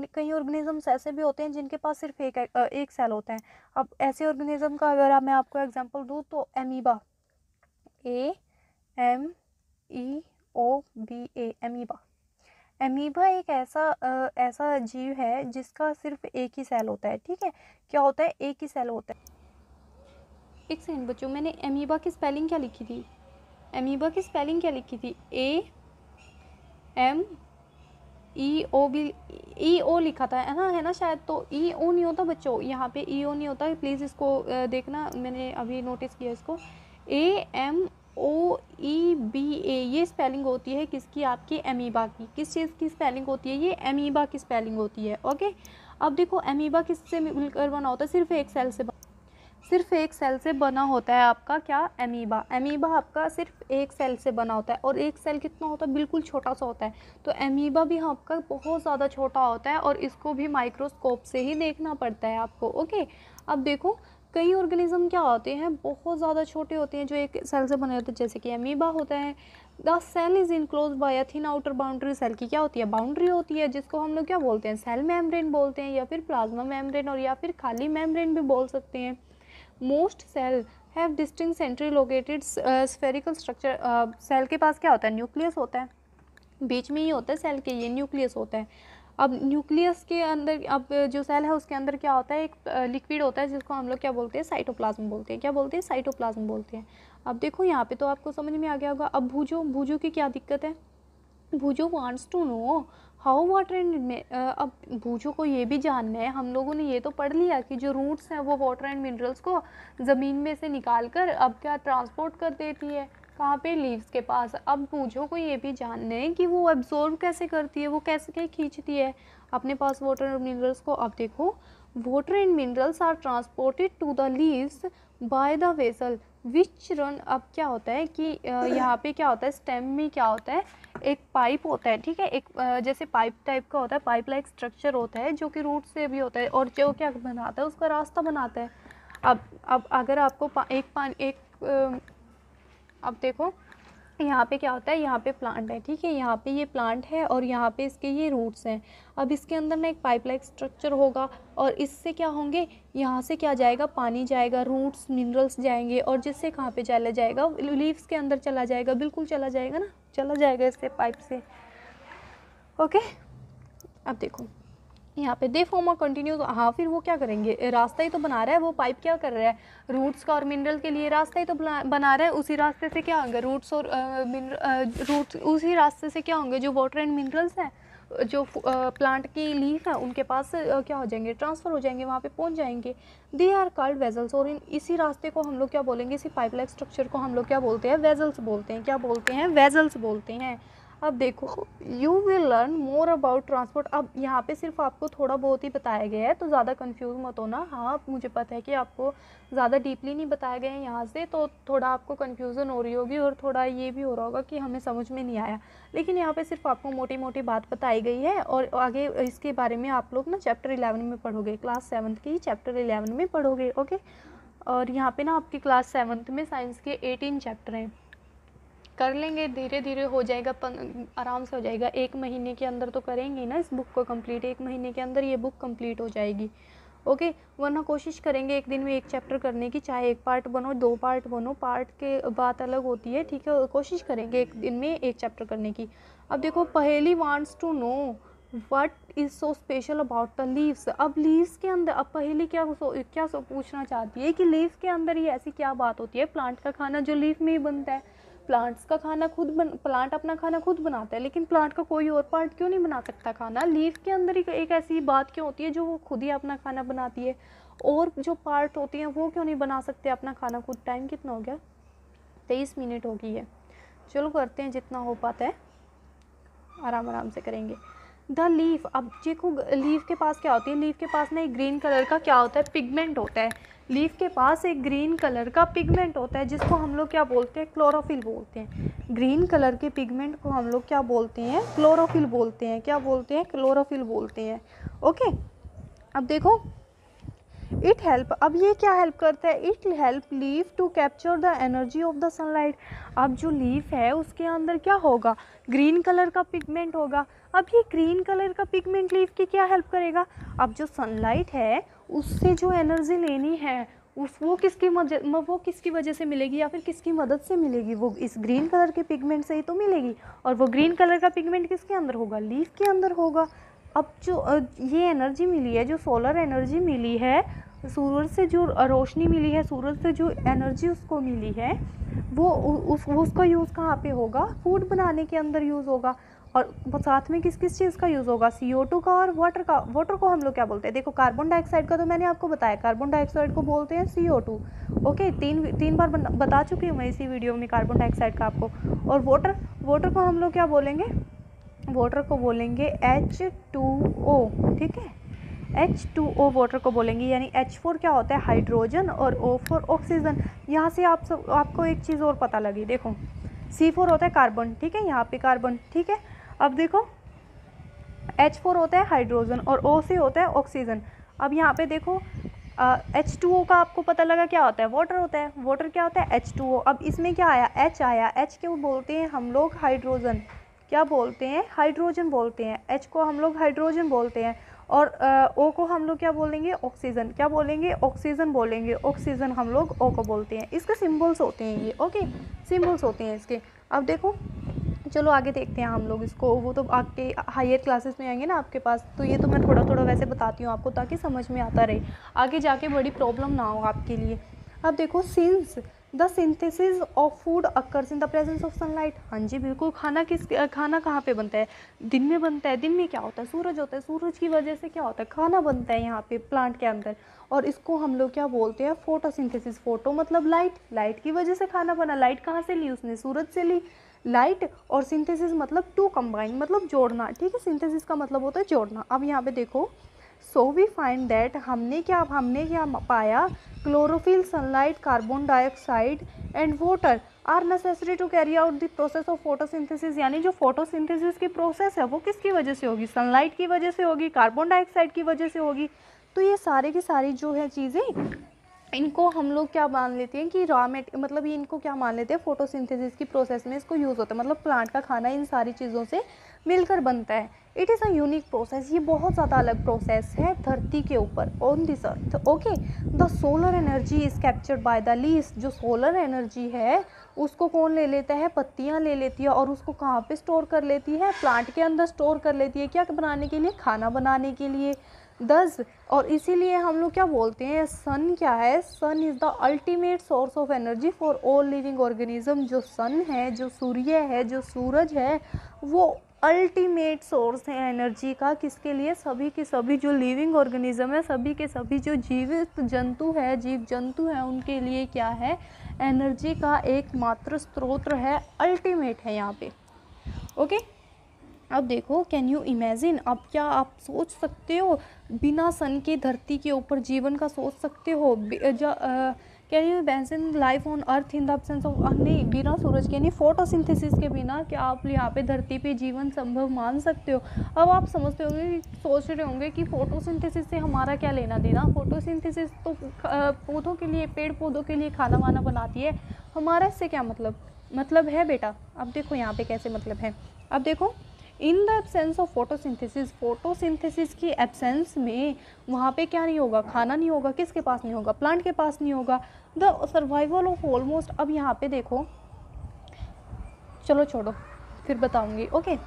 कई ऑर्गेनिजम्स ऐसे भी होते हैं जिनके पास सिर्फ एक सेल होता है। अब ऐसे ऑर्गेनिज्म का अगर मैं आपको एग्जांपल दूँ तो एमीबा, AMEOBA, एमीबा। एमीबा एक ऐसा जीव है जिसका सिर्फ एक ही सेल होता है, ठीक है। क्या होता है? एक ही सेल होता है। एक सेकंड बच्चों, मैंने एमीबा की स्पेलिंग क्या लिखी थी? एमीबा की स्पेलिंग क्या लिखी थी? AMEO लिखा था, है ना शायद। तो EO नहीं होता बच्चों, यहाँ पे EO नहीं होता, प्लीज़ इसको देखना, मैंने अभी नोटिस किया इसको। OEBA, ये स्पेलिंग होती है किसकी, आपकी अमीबा की। किस चीज़ की स्पेलिंग होती है, ये अमीबा की स्पेलिंग होती है। ओके, अब देखो अमीबा किससे मिलकर बना होता है, सिर्फ एक सेल से बना होता है आपका क्या, अमीबा। अमीबा आपका सिर्फ एक सेल से बना होता है, और एक सेल कितना होता है, बिल्कुल छोटा सा होता है। तो अमीबा भी आपका बहुत ज़्यादा छोटा होता है, और इसको भी माइक्रोस्कोप से ही देखना पड़ता है आपको। ओके, अब देखो कई ऑर्गेनिज्म क्या होते हैं, बहुत ज़्यादा छोटे होते हैं जो एक सेल से बने होते हैं, जैसे कि अमीबा होता है। The cell is enclose by a thin outer boundary, cell की क्या होती है, बाउंड्री होती है, जिसको हम लोग क्या बोलते हैं, सेल मेम्ब्रेन बोलते हैं, या फिर प्लाज्मा मेम्ब्रेन, और या फिर खाली मेम्ब्रेन भी बोल सकते हैं। Most cell have distinct centrally located spherical structure, cell के पास क्या होता है, न्यूक्लियस होता है, बीच में ही होता है सेल के, ये न्यूक्लियस होता है। अब न्यूक्लियस के अंदर, अब जो सेल है उसके अंदर क्या होता है, एक लिक्विड होता है जिसको हम लोग क्या बोलते हैं, साइटोप्लाज्म बोलते हैं। क्या बोलते हैं, साइटोप्लाज्म बोलते हैं। अब देखो यहाँ पे तो आपको समझ में आ गया होगा। अब भूजो की क्या दिक्कत है, Boojho wants to know how water and में, अब भूजो को ये भी जानना है, हम लोगों ने ये तो पढ़ लिया कि जो रूट्स हैं वो वाटर एंड मिनरल्स को ज़मीन में से निकाल कर अब क्या ट्रांसपोर्ट कर देती है, कहाँ पे, लीव्स के पास। अब भूजो को ये भी जानना है कि वो एब्जॉर्ब कैसे करती है, वो कैसे क्या खींचती है अपने पास वाटर एंड मिनरल्स को। अब देखो water and minerals are transported to the leaves by the vessel which run. अब क्या होता है कि यहाँ पे क्या होता है, स्टेम में क्या होता है, एक पाइप होता है, ठीक है, एक जैसे पाइप टाइप का होता है, पाइप लाइक स्ट्रक्चर होता है जो कि रूट से भी होता है, और जो क्या बनाता है, उसका रास्ता बनाता है। अब अगर आपको अब देखो यहाँ पे क्या होता है, यहाँ पे प्लांट है, ठीक है, यहाँ पे ये प्लांट है और यहाँ पे इसके ये रूट्स हैं। अब इसके अंदर ना एक पाइप लाइक स्ट्रक्चर होगा, और इससे क्या होंगे, यहाँ से क्या जाएगा, पानी जाएगा, रूट्स मिनरल्स जाएंगे, और जिससे कहाँ पे चला जाएगा, लीव्स के अंदर चला जाएगा, बिल्कुल चला जाएगा ना, चला जाएगा इससे पाइप से। ओके, अब देखो यहाँ पे दे फॉर्म अ कंटिन्यूस, हाँ फिर वो क्या करेंगे, रास्ता ही तो बना रहा है वो पाइप, क्या कर रहा है, रूट्स का और मिनरल के लिए रास्ता ही तो बना रहा है। उसी रास्ते से क्या होंगे, रूट्स और रूट्स, उसी रास्ते से क्या होंगे, जो वाटर एंड मिनरल्स हैं, जो प्लांट की लीफ है उनके पास क्या हो जाएंगे, ट्रांसफ़र हो जाएंगे, वहाँ पे पहुँच जाएंगे। दे आर कॉल्ड वेजल्स, और इसी रास्ते को हम लोग क्या बोलेंगे, इसी पाइप लाइक स्ट्रक्चर को हम लोग क्या बोलते हैं, वेजल्स बोलते हैं। क्या बोलते हैं, वेजल्स बोलते हैं। अब देखो you will learn more about transport. अब यहाँ पे सिर्फ आपको थोड़ा बहुत ही बताया गया है, तो ज़्यादा कंफ्यूज मत होना। हाँ मुझे पता है कि आपको ज़्यादा डीपली नहीं बताया गया है यहाँ से, तो थोड़ा आपको कन्फ्यूज़न हो रही होगी, और थोड़ा ये भी हो रहा होगा कि हमें समझ में नहीं आया, लेकिन यहाँ पे सिर्फ आपको मोटी मोटी बात बताई गई है, और आगे इसके बारे में आप लोग ना चैप्टर 11 में पढ़ोगे, क्लास 7 की चैप्टर 11 में पढ़ोगे। ओके, और यहाँ पे ना आपकी क्लास 7 में साइंस के 18 चैप्टर हैं, कर लेंगे, धीरे धीरे हो जाएगा, आराम से हो जाएगा। 1 महीने के अंदर तो करेंगे ना इस बुक को कंप्लीट, 1 महीने के अंदर ये बुक कंप्लीट हो जाएगी। ओके, वरना कोशिश करेंगे एक दिन में 1 चैप्टर करने की, चाहे 1 पार्ट बनो 2 पार्ट बनो, पार्ट के बात अलग होती है, ठीक है। कोशिश करेंगे 1 दिन में 1 चैप्टर करने की। अब देखो Paheli wants to know what is so special about the leaves. अब लीव्स के अंदर, अब पहेली क्या पूछना चाहती है कि लीव्स के अंदर ये ऐसी क्या बात होती है, प्लांट का खाना जो लीफ में ही बनता है, प्लांट्स का खाना प्लांट अपना खाना खुद बनाता है, लेकिन प्लांट का कोई और पार्ट क्यों नहीं बना सकता खाना, लीफ के अंदर एक ऐसी बात क्यों होती है जो वो खुद ही अपना खाना बनाती है, और जो पार्ट होती हैं वो क्यों नहीं बना सकते अपना खाना खुद। टाइम कितना हो गया, 23 मिनट हो गई है। चलो करते हैं जितना हो पाता है, आराम आराम से करेंगे। द लीफ, अब देखो लीफ के पास क्या होती है, लीफ के पास ना एक ग्रीन कलर का क्या होता है, पिगमेंट होता है। लीफ के पास एक ग्रीन कलर का पिगमेंट होता है, जिसको हम लोग क्या बोलते हैं, क्लोरोफिल बोलते हैं। ग्रीन कलर के पिगमेंट को हम लोग क्या बोलते हैं, क्लोरोफिल बोलते हैं। क्या बोलते हैं, क्लोरोफिल बोलते हैं। ओके, अब देखो इट हेल्प, अब ये क्या हेल्प करता है, it help leaf to capture the energy of the sunlight. अब जो लीफ है उसके अंदर क्या होगा, ग्रीन कलर का पिगमेंट होगा। अब ये ग्रीन कलर का पिगमेंट लीफ की क्या हेल्प करेगा, अब जो सनलाइट है उससे जो एनर्जी लेनी है वो किसकी वजह से मिलेगी, या फिर किसकी मदद से मिलेगी, वो इस ग्रीन कलर के पिगमेंट से ही तो मिलेगी। और वो ग्रीन कलर का पिगमेंट किसके अंदर होगा, लीफ के अंदर होगा। अब जो ये एनर्जी मिली है, जो सोलर एनर्जी मिली है, सूरज से जो रोशनी मिली है, सूरज से जो एनर्जी उसको मिली है, वो उसका यूज़ कहाँ पे होगा, फूड बनाने के अंदर यूज़ होगा। और साथ में किस किस चीज़ का यूज़ होगा, CO2 का और वाटर का। वाटर को हम लोग क्या बोलते हैं, देखो कार्बन डाइऑक्साइड का तो मैंने आपको बताया, कार्बन डाइऑक्साइड को बोलते हैं CO2। ओके, तीन बार बता चुकी हूँ मैं इसी वीडियो में कार्बन डाइऑक्साइड का आपको। और वाटर को हम लोग क्या बोलेंगे, वाटर को बोलेंगे H2O, ठीक है, H2O वाटर को बोलेंगे। यानी H4 क्या होता है, हाइड्रोजन, और O4 ऑक्सीजन। यहाँ से आपको एक चीज़ और पता लगी, देखो C4 होता है कार्बन, ठीक है, यहाँ पे कार्बन, ठीक है। अब देखो H4 होता है हाइड्रोजन और O होता है ऑक्सीजन। अब यहाँ पे देखो H2O का आपको पता लगा क्या होता है, वाटर होता है। वाटर क्या होता है, H2O। अब इसमें क्या आया, H आया। H क्यों बोलते हैं हम लोग, हाइड्रोजन, क्या बोलते हैं, हाइड्रोजन बोलते हैं। H को हम लोग हाइड्रोजन बोलते हैं, और O को हम लोग क्या बोलेंगे, ऑक्सीजन। क्या बोलेंगे, ऑक्सीजन बोलेंगे। ऑक्सीजन हम लोग O को बोलते हैं। इसके सिंबल्स होते हैं ये, ओके, सिंबल्स होते हैं इसके। अब देखो चलो आगे देखते हैं हम लोग इसको, वो तो आपके हायर क्लासेस में आएंगे ना आपके पास, तो ये तो मैं थोड़ा थोड़ा वैसे बताती हूँ आपको, ताकि समझ में आता रहे, आगे जाके बड़ी प्रॉब्लम ना हो आपके लिए। अब देखो, since the synthesis of food occurs in the presence of sunlight. हाँ जी बिल्कुल, खाना कहाँ पे बनता है, दिन में बनता है। दिन में क्या होता है, सूरज होता है, सूरज की वजह से क्या होता है, खाना बनता है यहाँ पे प्लांट के अंदर। और इसको हम लोग क्या बोलते हैं, फोटोसिंथेसिस। फोटो मतलब लाइट, लाइट की वजह से खाना बना। लाइट कहाँ से ली उसने, सूरज से ली लाइट। और सिंथेसिस मतलब टू कंबाइन, मतलब जोड़ना, ठीक है। सिंथेसिस का मतलब होता है जोड़ना। अब यहाँ पे देखो, सो वी फाइंड दैट, हमने क्या पाया, chlorophyll, sunlight, carbon dioxide and water are necessary to carry out the process of photosynthesis. यानी जो फोटोसिंथेसिस की प्रोसेस है वो किसकी वजह से होगी, सनलाइट की वजह से होगी, कार्बन डाइऑक्साइड की वजह से होगी। तो ये सारे की सारी जो है चीज़ें, इनको हम लोग क्या मान लेते हैं कि मतलब ये इनको क्या मान लेते हैं, फोटोसिंथेसिस की प्रोसेस में इसको यूज़ होता है। मतलब प्लांट का खाना इन सारी चीज़ों से मिलकर बनता है। It is a unique process, ये बहुत ज़्यादा अलग प्रोसेस है धरती के ऊपर, on this earth. Okay, the solar energy is captured by the leaves. जो सोलर एनर्जी है उसको कौन ले लेता है, पत्तियाँ ले लेती है, और उसको कहाँ पे स्टोर कर लेती है, प्लांट के अंदर स्टोर कर लेती है। क्या बनाने के लिए, खाना बनाने के लिए। और इसीलिए हम लोग क्या बोलते हैं, सन क्या है, sun is the ultimate source of energy for all living organism. जो सन है, जो सूर्य है, जो सूरज है, वो अल्टीमेट सोर्स है एनर्जी का। किसके लिए, सभी के सभी जो लिविंग ऑर्गेनिज्म है, सभी के सभी जो जीवित जंतु है, जीव जंतु है, उनके लिए क्या है, एनर्जी का एकमात्र स्रोत है, अल्टीमेट है यहाँ पे। ओके, अब देखो, कैन यू इमेजिन, अब क्या आप सोच सकते हो, बिना सन के धरती के ऊपर जीवन का सोच सकते हो। Can you imagine life on earth in the absence of, नहीं, बिना सूरज के, नहीं, फोटोसिंथेसिस के बिना क्या आप यहाँ पे धरती पे जीवन संभव मान सकते हो। अब आप समझते होंगे, सोच रहे होंगे कि फोटोसिंथेसिस से हमारा क्या लेना देना। फोटोसिंथेसिस तो पौधों के लिए, पेड़ पौधों के लिए खाना वाना बनाती है, हमारा इससे क्या मतलब है बेटा। अब देखो यहाँ पे कैसे मतलब है। अब देखो, in the absence of photosynthesis, photosynthesis की एब्सेंस में वहाँ पे क्या नहीं होगा, खाना नहीं होगा। किसके पास नहीं होगा, प्लांट के पास नहीं होगा। द सर्वाइवल ऑफ ऑलमोस्ट, अब यहाँ पे देखो, चलो छोड़ो फिर बताऊंगी। Okay,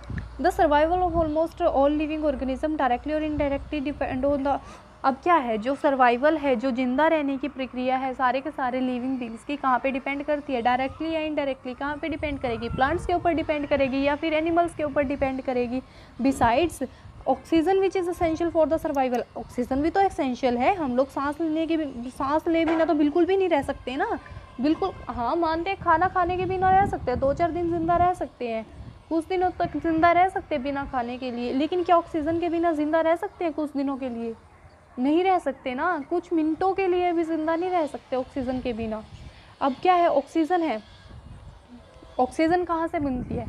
the survival of almost all living organism directly और इनडायरेक्टली डिपेंड ऑन द, अब क्या है, जो सर्वाइवल है, जो जिंदा रहने की प्रक्रिया है, सारे के सारे लिविंग बींग्स की कहाँ पे डिपेंड करती है, डायरेक्टली या इनडायरेक्टली कहाँ पे डिपेंड करेगी, प्लांट्स के ऊपर डिपेंड करेगी या फिर एनिमल्स के ऊपर डिपेंड करेगी। Besides oxygen which is essential for the survival, oxygen भी तो एसेंशियल है। हम लोग सांस ले बिना तो बिल्कुल भी नहीं रह सकते ना, बिल्कुल। हाँ मानते हैं, खाना खाने के बिना रह सकते हैं, 2-4 दिन जिंदा रह सकते हैं, कुछ दिनों तक जिंदा रह सकते हैं बिना खाने के लिए। लेकिन क्या ऑक्सीजन के बिना जिंदा रह सकते हैं कुछ दिनों के लिए, नहीं रह सकते ना, कुछ मिनटों के लिए भी ज़िंदा नहीं रह सकते ऑक्सीजन के बिना। अब क्या है, ऑक्सीजन है, ऑक्सीजन कहाँ से बनती है।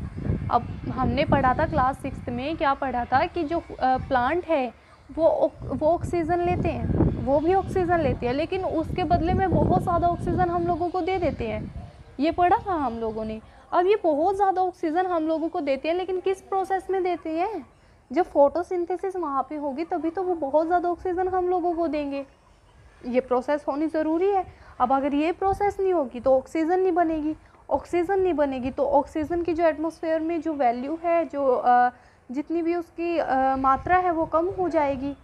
अब हमने पढ़ा था क्लास 6 में, क्या पढ़ा था कि जो प्लांट है वो ऑक्सीजन लेते हैं, वो भी ऑक्सीजन लेते हैं, लेकिन उसके बदले में बहुत ज़्यादा ऑक्सीजन हम लोगों को दे देते हैं। ये पढ़ा था हम लोगों ने। अब ये बहुत ज़्यादा ऑक्सीजन हम लोगों को देते हैं, लेकिन किस प्रोसेस में देते हैं, जब फोटोसिंथेसिस वहाँ पे होगी तभी तो वो बहुत ज़्यादा ऑक्सीजन हम लोगों को देंगे। ये प्रोसेस होनी ज़रूरी है। अब अगर ये प्रोसेस नहीं होगी तो ऑक्सीजन नहीं बनेगी, ऑक्सीजन नहीं बनेगी तो ऑक्सीजन की जो एटमॉस्फेयर में जो वैल्यू है, जो जितनी भी उसकी मात्रा है वो कम हो जाएगी।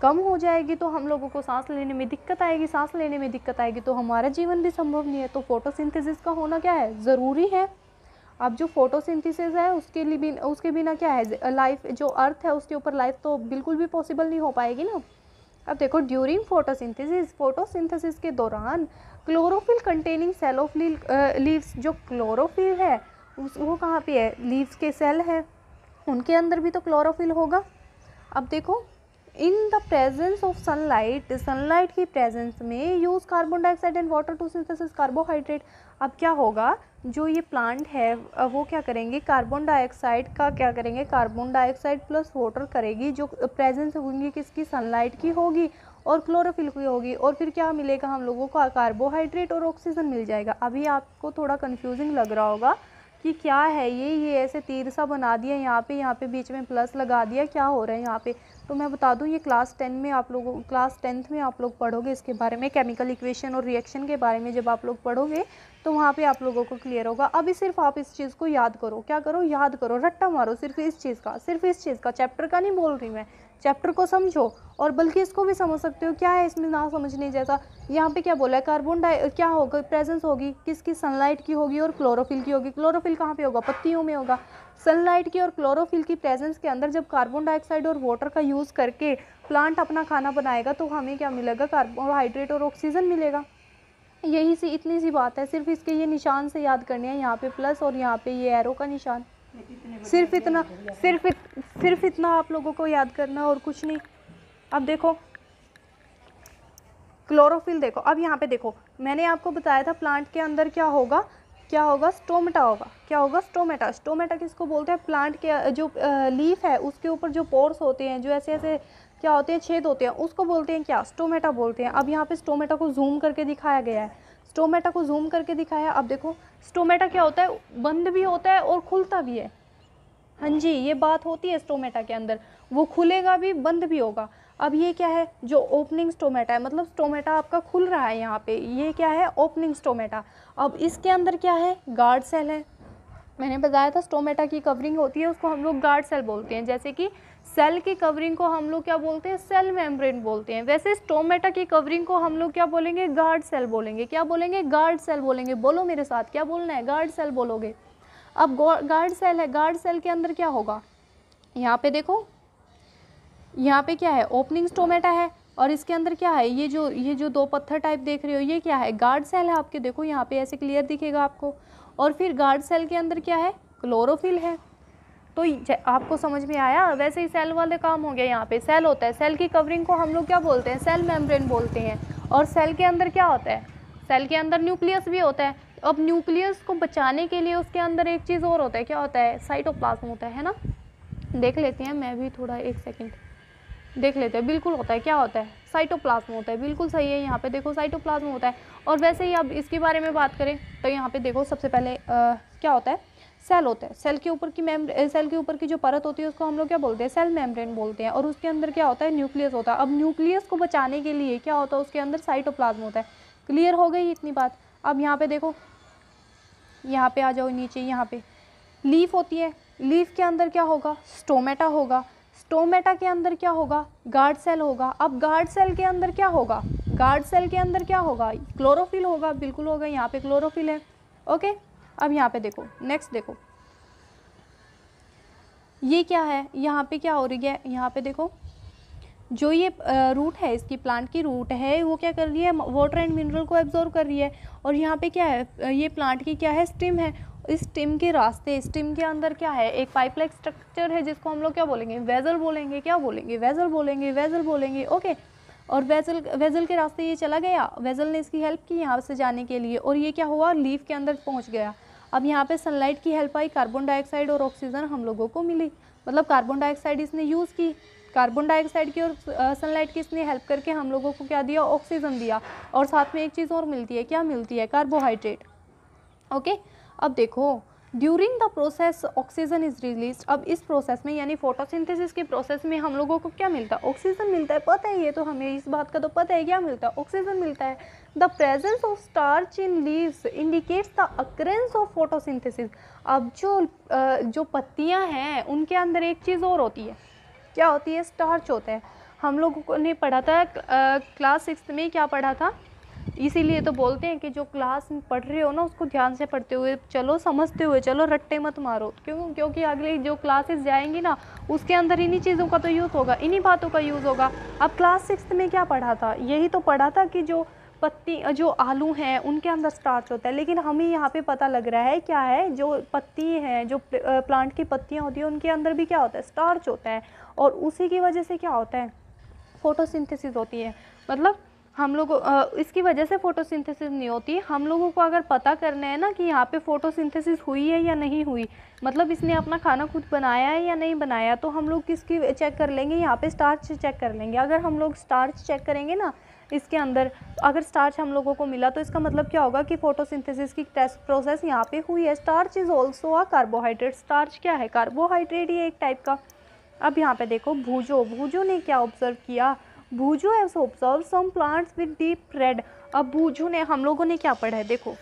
कम हो जाएगी तो हम लोगों को सांस लेने में दिक्कत आएगी, सांस लेने में दिक्कत आएगी तो हमारा जीवन भी संभव नहीं है। तो फोटोसिंथेसिस का होना क्या है, ज़रूरी है। अब जो फोटोसिंथेसिस है उसके लिए भी, उसके बिना क्या है लाइफ, जो अर्थ है उसके ऊपर लाइफ तो बिल्कुल भी पॉसिबल नहीं हो पाएगी ना। अब देखो ड्यूरिंग फोटोसिंथेसिस, फोटोसिंथेसिस के दौरान chlorophyll containing cell of leaves, जो क्लोरोफिल है वो कहाँ पे है, लीव्स के सेल है उनके अंदर भी तो क्लोरोफिल होगा। अब देखो in the presence of sunlight, sunlight की प्रेजेंस में use carbon dioxide and water to synthesis carbohydrate. अब क्या होगा, जो ये प्लांट है वो क्या करेंगे, कार्बन डाइऑक्साइड का क्या करेंगे, कार्बन डाइऑक्साइड प्लस वाटर करेगी, जो प्रेजेंस होंगी किसकी, सनलाइट की होगी और क्लोरोफिल की होगी, और फिर क्या मिलेगा हम लोगों को, कार्बोहाइड्रेट और ऑक्सीजन मिल जाएगा। अभी आपको थोड़ा कन्फ्यूजिंग लग रहा होगा कि क्या है ये ऐसे तीर सा बना दिया, यहाँ पे बीच में प्लस लगा दिया, क्या हो रहा है यहाँ पे। तो मैं बता दूँ ये क्लास 10 में आप लोगों, क्लास 10th में आप लोग पढ़ोगे इसके बारे में, केमिकल इक्वेशन और रिएक्शन के बारे में जब आप लोग पढ़ोगे तो वहाँ पे आप लोगों को क्लियर होगा। अभी सिर्फ आप इस चीज़ को याद करो, क्या करो, याद करो, रट्टा मारो सिर्फ इस चीज़ का, सिर्फ इस चीज़ का, चैप्टर का नहीं बोल रही मैं, चैप्टर को समझो और बल्कि इसको भी समझ सकते हो। क्या है इसमें ना समझने जैसा, यहाँ पे क्या बोला है, कार्बन क्या होगा, प्रेजेंस होगी किसकी, सनलाइट की होगी और क्लोरोफिल की होगी। क्लोरोफिल कहाँ पे होगा, पत्तियों में होगा। सनलाइट की और क्लोरोफिल की प्रेजेंस के अंदर जब कार्बन डाइऑक्साइड और वाटर का यूज़ करके प्लांट अपना खाना बनाएगा तो हमें क्या मिलेगा, कार्बोहाइड्रेट और ऑक्सीजन मिलेगा। यही सी इतनी सी बात है, सिर्फ इसके ये निशान से याद करने हैं, यहाँ पे प्लस और यहाँ पे ये एरो का निशान, सिर्फ इतना, सिर्फ इतना आप लोगों को याद करना और कुछ नहीं। अब देखो क्लोरोफिल, देखो अब यहाँ पे देखो, मैंने आपको बताया था प्लांट के अंदर क्या होगा, क्या होगा, स्टोमेटा होगा। क्या होगा, स्टोमेटा। स्टोमेटा किसको बोलते हैं, प्लांट के जो लीफ है उसके ऊपर जो पोर्स होते हैं, जो ऐसे ऐसे क्या होते हैं, छेद होते हैं, उसको बोलते हैं क्या, स्टोमेटा बोलते हैं। अब यहाँ पे स्टोमेटा को जूम करके दिखाया गया है, स्टोमेटा को जूम करके दिखाया। अब देखो स्टोमेटा क्या होता है, बंद भी होता है और खुलता भी है। हाँ जी, ये बात होती है स्टोमेटा के अंदर, वो खुलेगा भी बंद भी होगा। अब ये क्या है, जो ओपनिंग स्टोमेटा है, मतलब स्टोमेटा आपका खुल रहा है यहाँ पे, ये क्या है, ओपनिंग स्टोमेटा। अब इसके अंदर क्या है, गार्ड सेल है। मैंने बताया था स्टोमेटा की कवरिंग होती है उसको हम लोग गार्ड सेल बोलते हैं, जैसे कि सेल की कवरिंग को हम लोग क्या बोलते हैं, सेल मेम्ब्रेन बोलते हैं। वैसे स्टोमेटा की कवरिंग को हम लोग क्या बोलेंगे, गार्ड सेल बोलेंगे। क्या बोलेंगे, गार्ड सेल बोलेंगे। बोलो मेरे साथ, क्या बोलना है, गार्ड सेल बोलोगे। अब गार्ड सेल है, गार्ड सेल के अंदर क्या होगा, यहाँ पे देखो, यहाँ पे क्या है, ओपनिंग स्टोमेटा है और इसके अंदर क्या है, ये जो दो पत्थर टाइप देख रहे हो ये क्या है, गार्ड सेल है आपके। देखो यहाँ पे ऐसे क्लियर दिखेगा आपको। और फिर गार्ड सेल के अंदर क्या है, क्लोरोफिल है। तो आपको समझ में आया। वैसे ही सेल वाले काम हो गया। यहाँ पे सेल होता है, सेल की कवरिंग को हम लोग क्या बोलते हैं, सेल मेम्ब्रेन बोलते हैं। और सेल के अंदर क्या होता है, सेल के अंदर न्यूक्लियस भी होता है। अब न्यूक्लियस को बचाने के लिए उसके अंदर एक चीज़ और होता है, क्या होता है, साइटोप्लाज्म होता है ना। देख लेते हैं, मैं भी थोड़ा एक सेकेंड देख लेते हैं। बिल्कुल होता है, क्या होता है, साइटोप्लाज्म होता है। बिल्कुल सही है, यहाँ पे देखो साइटोप्लाज्म होता है। और वैसे ही अब इसके बारे में बात करें तो यहाँ पे देखो सबसे पहले क्या होता है, सेल होता है। सेल के ऊपर की जो परत होती है उसको हम लोग क्या बोलते हैं, सेल मेम्ब्रेन बोलते हैं। और उसके अंदर क्या होता है, न्यूक्लियस होता है। अब न्यूक्लियस को बचाने के लिए क्या होता है, उसके अंदर साइटोप्लाज्म होता है। क्लियर हो गई इतनी बात। अब यहाँ पे देखो, यहाँ पे आ जाओ नीचे, यहाँ पे लीफ होती है। लीफ के अंदर क्या होगा, स्टोमेटा होगा। स्टोमेटा के अंदर क्या होगा, गार्ड सेल होगा। अब गार्ड सेल के अंदर क्या होगा, गार्ड सेल के अंदर क्या होगा, क्लोरोफिल होगा। बिल्कुल होगा, यहाँ पे क्लोरोफिल है। ओके, अब यहाँ पे देखो, नेक्स्ट देखो, ये क्या है, यहाँ पे क्या हो रही है, यहाँ पे देखो जो ये रूट है, इसकी प्लांट की रूट है, वो क्या कर रही है, वाटर एंड मिनरल को एब्जॉर्ब कर रही है। और यहाँ पे क्या है, ये प्लांट की क्या है, स्टिम है। इस स्टिम के रास्ते, स्टिम के अंदर क्या है, एक पाइप लाइक स्ट्रक्चर है जिसको हम लोग क्या बोलेंगे, वेजल बोलेंगे। क्या बोलेंगे, वेजल बोलेंगे, वेजल बोलेंगे। ओके, और वेजल के रास्ते ये चला गया, वेजल ने इसकी हेल्प की यहाँ से जाने के लिए, और ये क्या हुआ, लीफ के अंदर पहुँच गया। अब यहाँ पे सनलाइट की हेल्प आई, कार्बन डाइऑक्साइड और ऑक्सीजन हम लोगों को मिली। मतलब कार्बन डाइऑक्साइड इसने यूज़ की, कार्बन डाइऑक्साइड की और सनलाइट की इसने हेल्प करके हम लोगों को क्या दिया, ऑक्सीजन दिया। और साथ में एक चीज़ और मिलती है, क्या मिलती है, कार्बोहाइड्रेट। ओके, अब देखो, during the process oxygen is release. अब इस प्रोसेस में, यानी फोटोसिंथेसिस के प्रोसेस में हम लोगों को क्या मिलता है, ऑक्सीजन मिलता है। पता है, ये तो हमें इस बात का तो पता है, क्या मिलता है, ऑक्सीजन मिलता है। The presence of starch in leaves indicates the occurrence of photosynthesis. अब जो पत्तियां हैं उनके अंदर एक चीज़ और होती है, क्या होती है, स्टार्च होता है। हम लोगों ने पढ़ा था क्लास 6 में, क्या पढ़ा था, इसीलिए तो बोलते हैं कि जो क्लास में पढ़ रहे हो ना उसको ध्यान से पढ़ते हुए चलो, समझते हुए चलो, रट्टे मत मारो। क्योंकि अगली जो क्लासेस जाएंगी ना उसके अंदर इन्हीं चीज़ों का तो यूज़ होगा, इन्हीं बातों का यूज़ होगा। अब क्लास 6 में क्या पढ़ा था, यही तो पढ़ा था कि जो पत्ती जो आलू हैं उनके अंदर स्टार्च होता है, लेकिन हमें यहाँ पे पता लग रहा है क्या है, जो पत्ती हैं, जो प्लांट की पत्तियाँ होती हैं उनके अंदर भी क्या होता है, स्टार्च होता है। और उसी की वजह से क्या होता है, फोटोसिंथेसिस होती है। मतलब हम लोग इसकी वजह से फोटोसिंथेसिस नहीं होती। हम लोगों को अगर पता करना है ना कि यहाँ पे फोटोसिंथेसिस हुई है या नहीं हुई, मतलब इसने अपना खाना खुद बनाया है या नहीं बनाया, तो हम लोग किसकी चेक कर लेंगे, यहाँ पे स्टार्च चेक कर लेंगे। अगर हम लोग स्टार्च चेक करेंगे ना इसके अंदर, अगर स्टार्च हम लोगों को मिला तो इसका मतलब क्या होगा कि फोटोसिंथेसिस की टेस्ट प्रोसेस यहाँ पे हुई है। Starch is also a carbohydrate. Starch क्या है, कार्बोहाइड्रेट ही एक टाइप का। अब यहाँ पे देखो भूजो ने क्या ऑब्जर्व किया, Boojho has observe some plants with deep red. अब भूजो ने, हम लोगों ने क्या पढ़ा है, देखो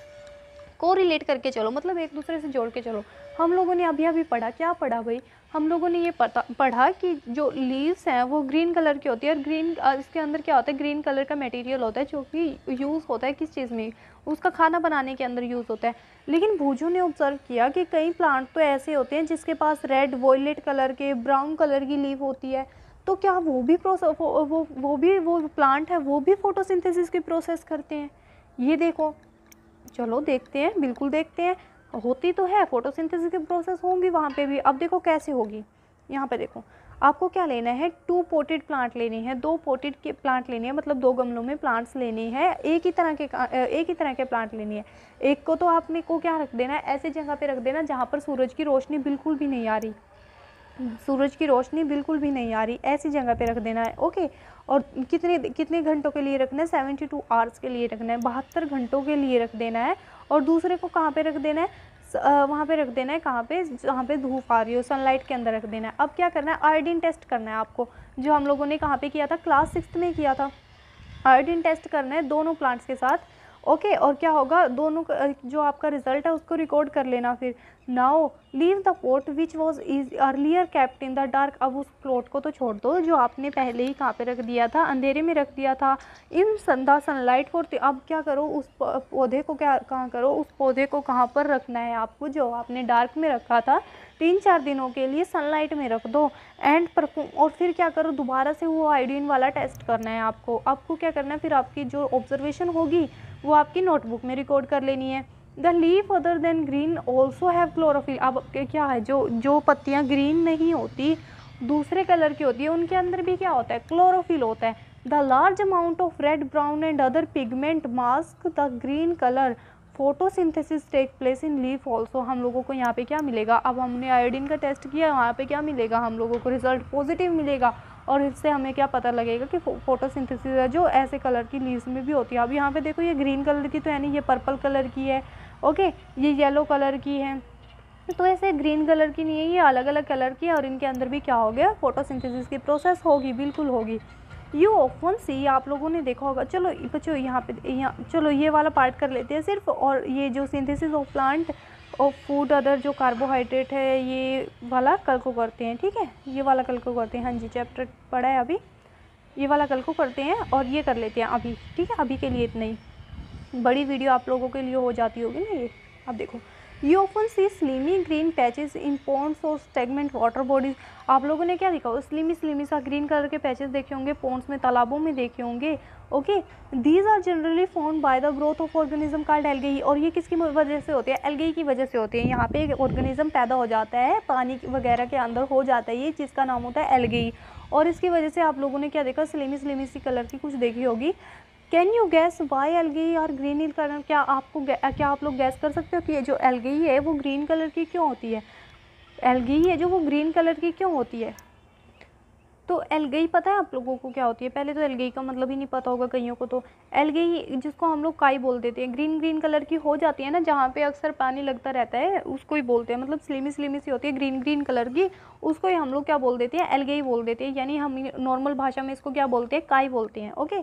को रिलेट करके चलो, मतलब एक दूसरे से जोड़ के चलो। हम लोगों ने अभी पढ़ा, क्या पढ़ा भाई, हम लोगों ने ये पढ़ा कि जो लीव्स हैं वो ग्रीन कलर की होती है, और ग्रीन इसके अंदर क्या होता है, ग्रीन कलर का मटेरियल होता है जो कि यूज़ होता है किस चीज़ में, उसका खाना बनाने के अंदर यूज़ होता है। लेकिन भूजो ने ऑब्जर्व किया कि कई प्लांट तो ऐसे होते हैं जिसके पास रेड, वॉयलेट कलर के, ब्राउन कलर की लीव होती है। तो क्या वो भी वो प्लांट है, वो भी फोटोसिंथेसिस की प्रोसेस करते हैं? ये देखो, चलो देखते हैं, बिल्कुल देखते हैं। होती तो है फोटोसिंथेसिस की प्रोसेस, होंगी वहाँ पे भी। अब देखो कैसे होगी, यहाँ पे देखो आपको क्या लेना है, 2 पोटेड प्लांट लेने हैं, 2 पोटेड के प्लांट लेने हैं, मतलब 2 गमलों में प्लांट्स लेने हैं, एक ही तरह के प्लांट लेने हैं। एक को तो आपने को क्या रख देना है, ऐसी जगह पे रख देना जहाँ पर सूरज की रोशनी बिल्कुल भी नहीं आ रही, सूरज की रोशनी बिल्कुल भी नहीं आ रही, ऐसी जगह पे रख देना है। ओके, और कितने घंटों के लिए रखना है, 72 आवर्स के लिए रखना है, 72 घंटों के लिए रख देना है। और दूसरे को कहाँ पे रख देना है, वहाँ पे रख देना है, कहाँ पे, जहाँ पे धूप आ रही हो, सनलाइट के अंदर रख देना है। अब क्या करना है, आयोडीन टेस्ट करना है आपको, जो हम लोगों ने कहाँ पे किया था, क्लास 6 में किया था। आयोडीन टेस्ट करना है दोनों प्लांट्स के साथ। ओके, और क्या होगा, दोनों जो आपका रिजल्ट है उसको रिकॉर्ड कर लेना। फिर now leave the pot which was is earlier kept in the dark. अब उस प्लॉट को तो छोड़ दो जो आपने पहले ही कहाँ पे रख दिया था, अंधेरे में रख दिया था, इन द सनलाइट फॉर। अब क्या करो, उस पौधे को क्या कहाँ करो, उस पौधे को कहाँ पर रखना है आपको, जो आपने डार्क में रखा था 3-4 दिनों के लिए सनलाइट में रख दो एंड परफॉर्म। और फिर क्या करो, दोबारा से वो आयोडीन वाला टेस्ट करना है आपको क्या करना है, फिर आपकी जो ऑब्जर्वेशन होगी वो आपकी नोटबुक में रिकॉर्ड कर लेनी है। The leaf other than green also have chlorophyll. अब क्या है, जो पत्तियाँ ग्रीन नहीं होती, दूसरे कलर की होती है, उनके अंदर भी क्या होता है, क्लोरोफिल होता है। The large amount of red, brown and other pigment mask the green colour, photosynthesis take place in leaf also. हम लोगों को यहाँ पे क्या मिलेगा, अब हमने आयोडीन का टेस्ट किया, वहाँ पे क्या मिलेगा, हम लोगों को रिजल्ट पॉजिटिव मिलेगा। और इससे हमें क्या पता लगेगा कि फोटोसिंथेसिस है जो ऐसे कलर की लीव्स में भी होती है। अब यहाँ पे देखो, ये ग्रीन कलर की तो है नहीं, ये पर्पल कलर की है। ओके, ये येलो कलर की है, तो ऐसे ग्रीन कलर की नहीं है, ये अलग अलग कलर की है। और इनके अंदर भी क्या हो गया, फोटोसिंथेसिस की प्रोसेस होगी, बिल्कुल होगी। यू ऑफन सी, आप लोगों ने देखा होगा। चलो बच्चों यहाँ चलो ये वाला पार्ट कर लेते हैं सिर्फ, और ये जो synthesis of plant of food other जो कार्बोहाइड्रेट है, ये वाला कल को करते हैं, ठीक है, ये वाला कल को करते हैं। हाँ जी, चैप्टर पढ़ा है अभी, ये वाला कल को करते हैं, और ये कर लेते हैं अभी, ठीक है। अभी के लिए इतना ही, बड़ी वीडियो आप लोगों के लिए हो जाती होगी ना ये। अब देखो, you often see slimy green patches in ponds और स्टेगमेंट वाटर बॉडीज। आप लोगों ने क्या देखा, स्लीमी सा ग्रीन कलर के पैचेस देखे होंगे, पॉन्ड्स में, तालाबों में देखे होंगे। Okay, these are generally found by the growth of organism called algae. और ये किसकी वजह से होते हैं, एल्गी की वजह से होते हैं। यहाँ पे एक ऑर्गेनिज्म पैदा हो जाता है, पानी वगैरह के अंदर हो जाता है, ये जिसका नाम होता है एल्गी। और इसकी वजह से आप लोगों ने क्या देखा, स्लीमी सी कलर की कुछ देखी होगी। Can you guess why algae are green in colour. क्या आप लोग गैस कर सकते हो कि ये जो एल्गी है वो ग्रीन कलर की क्यों होती है, एल्गी है जो वो ग्रीन कलर की क्यों होती है। तो एल्गी पता है आप लोगों को क्या होती है, पहले तो एल्गी का मतलब ही नहीं पता होगा कईयों को। तो एल्गी, जिसको हम लोग काई बोल देते हैं, ग्रीन कलर की हो जाती है ना, जहाँ पे अक्सर पानी लगता रहता है, उसको ही बोलते हैं। मतलब स्लीमी सी होती है ग्रीन कलर की, उसको ही हम लोग क्या बोल देते हैं, एल्गी बोल देते हैं। यानी हम नॉर्मल भाषा में इसको क्या बोलते हैं, काई बोलते हैं। ओके,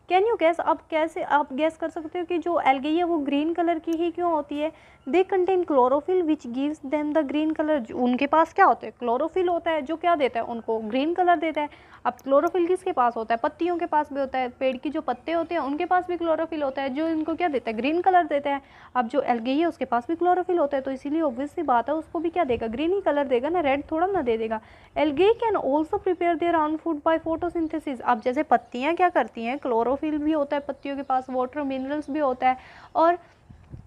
कैन यू गैस, अब कैसे आप गैस कर सकते हो कि जो एल्गी है वो ग्रीन कलर की ही क्यों होती है? They contain chlorophyll which gives them the green colour. उनके पास क्या होता है? क्लोरोफिल होता है, जो क्या देता है उनको? ग्रीन कलर देता है। अब क्लोरोफिल किसके पास होता है? पत्तियों के पास भी होता है, पेड़ की जो पत्ते होते हैं उनके पास भी क्लोरोफिल होता है, जो इनको क्या देता है? ग्रीन कलर देता है। अब जो एल्गी है उसके पास भी क्लोरोफिल होता है, तो इसीलिए ऑब्वियस सी बात है उसको भी क्या देगा? ग्रीन ही कलर देगा ना, रेड थोड़ा ना दे देगा। Algae can also prepare their own food by photosynthesis. अब जैसे पत्तियाँ क्या करती हैं? क्लोरोफिल भी होता है पत्तियों के पास, वाटर मिनरल्स भी होता है, और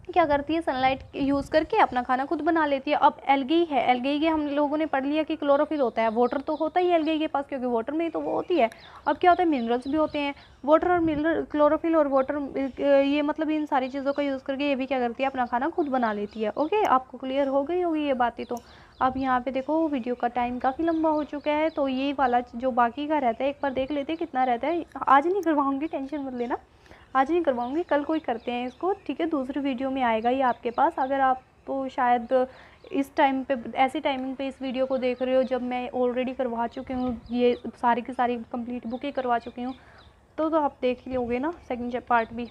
क्या करती है? सनलाइट यूज़ करके अपना खाना खुद बना लेती है। अब एल्गी है, एल्गी के हम लोगों ने पढ़ लिया कि क्लोरोफिल होता है, वाटर तो होता ही है एल्गी के पास, क्योंकि वाटर में ही तो वो होती है। अब क्या होता है? मिनरल्स भी होते हैं। वाटर और मिनरल, क्लोरोफिल और वाटर, ये मतलब इन सारी चीज़ों का यूज़ करके ये भी क्या करती है? अपना खाना खुद बना लेती है। ओके, आपको क्लियर हो गई होगी ये बातें। तो अब यहाँ पे देखो वीडियो का टाइम काफ़ी लंबा हो चुका है, तो ये वाला जो बाकी का रहता है एक बार देख लेते हैं कितना रहता है। आज नहीं करवाऊँगी, टेंशन मत लेना, आज नहीं करवाऊँगी, कल कोई करते हैं इसको, ठीक है? दूसरी वीडियो में आएगा ये आपके पास। अगर आप तो शायद इस टाइम पे, ऐसी टाइमिंग पे इस वीडियो को देख रहे हो जब मैं ऑलरेडी करवा चुकी हूँ, ये सारी की सारी कंप्लीट बुकें करवा चुकी हूँ, तो आप देख ही लोगे ना। सेकंड पार्ट भी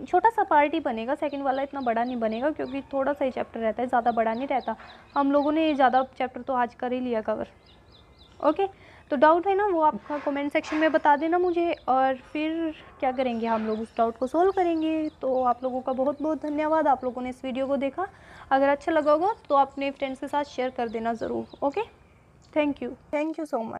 छोटा सा पार्ट ही बनेगा, सेकंड वाला इतना बड़ा नहीं बनेगा, क्योंकि थोड़ा सा ही चैप्टर रहता है, ज़्यादा बड़ा नहीं रहता। हम लोगों ने ज़्यादा चैप्टर तो आज कर ही लिया कवर। ओके, तो डाउट है ना वो आपका कमेंट सेक्शन में बता देना मुझे, और फिर क्या करेंगे हम लोग? उस डाउट को सोल्व करेंगे। तो आप लोगों का बहुत बहुत धन्यवाद, आप लोगों ने इस वीडियो को देखा। अगर अच्छा लगा होगा तो अपने फ्रेंड्स के साथ शेयर कर देना ज़रूर। Okay, thank you so much.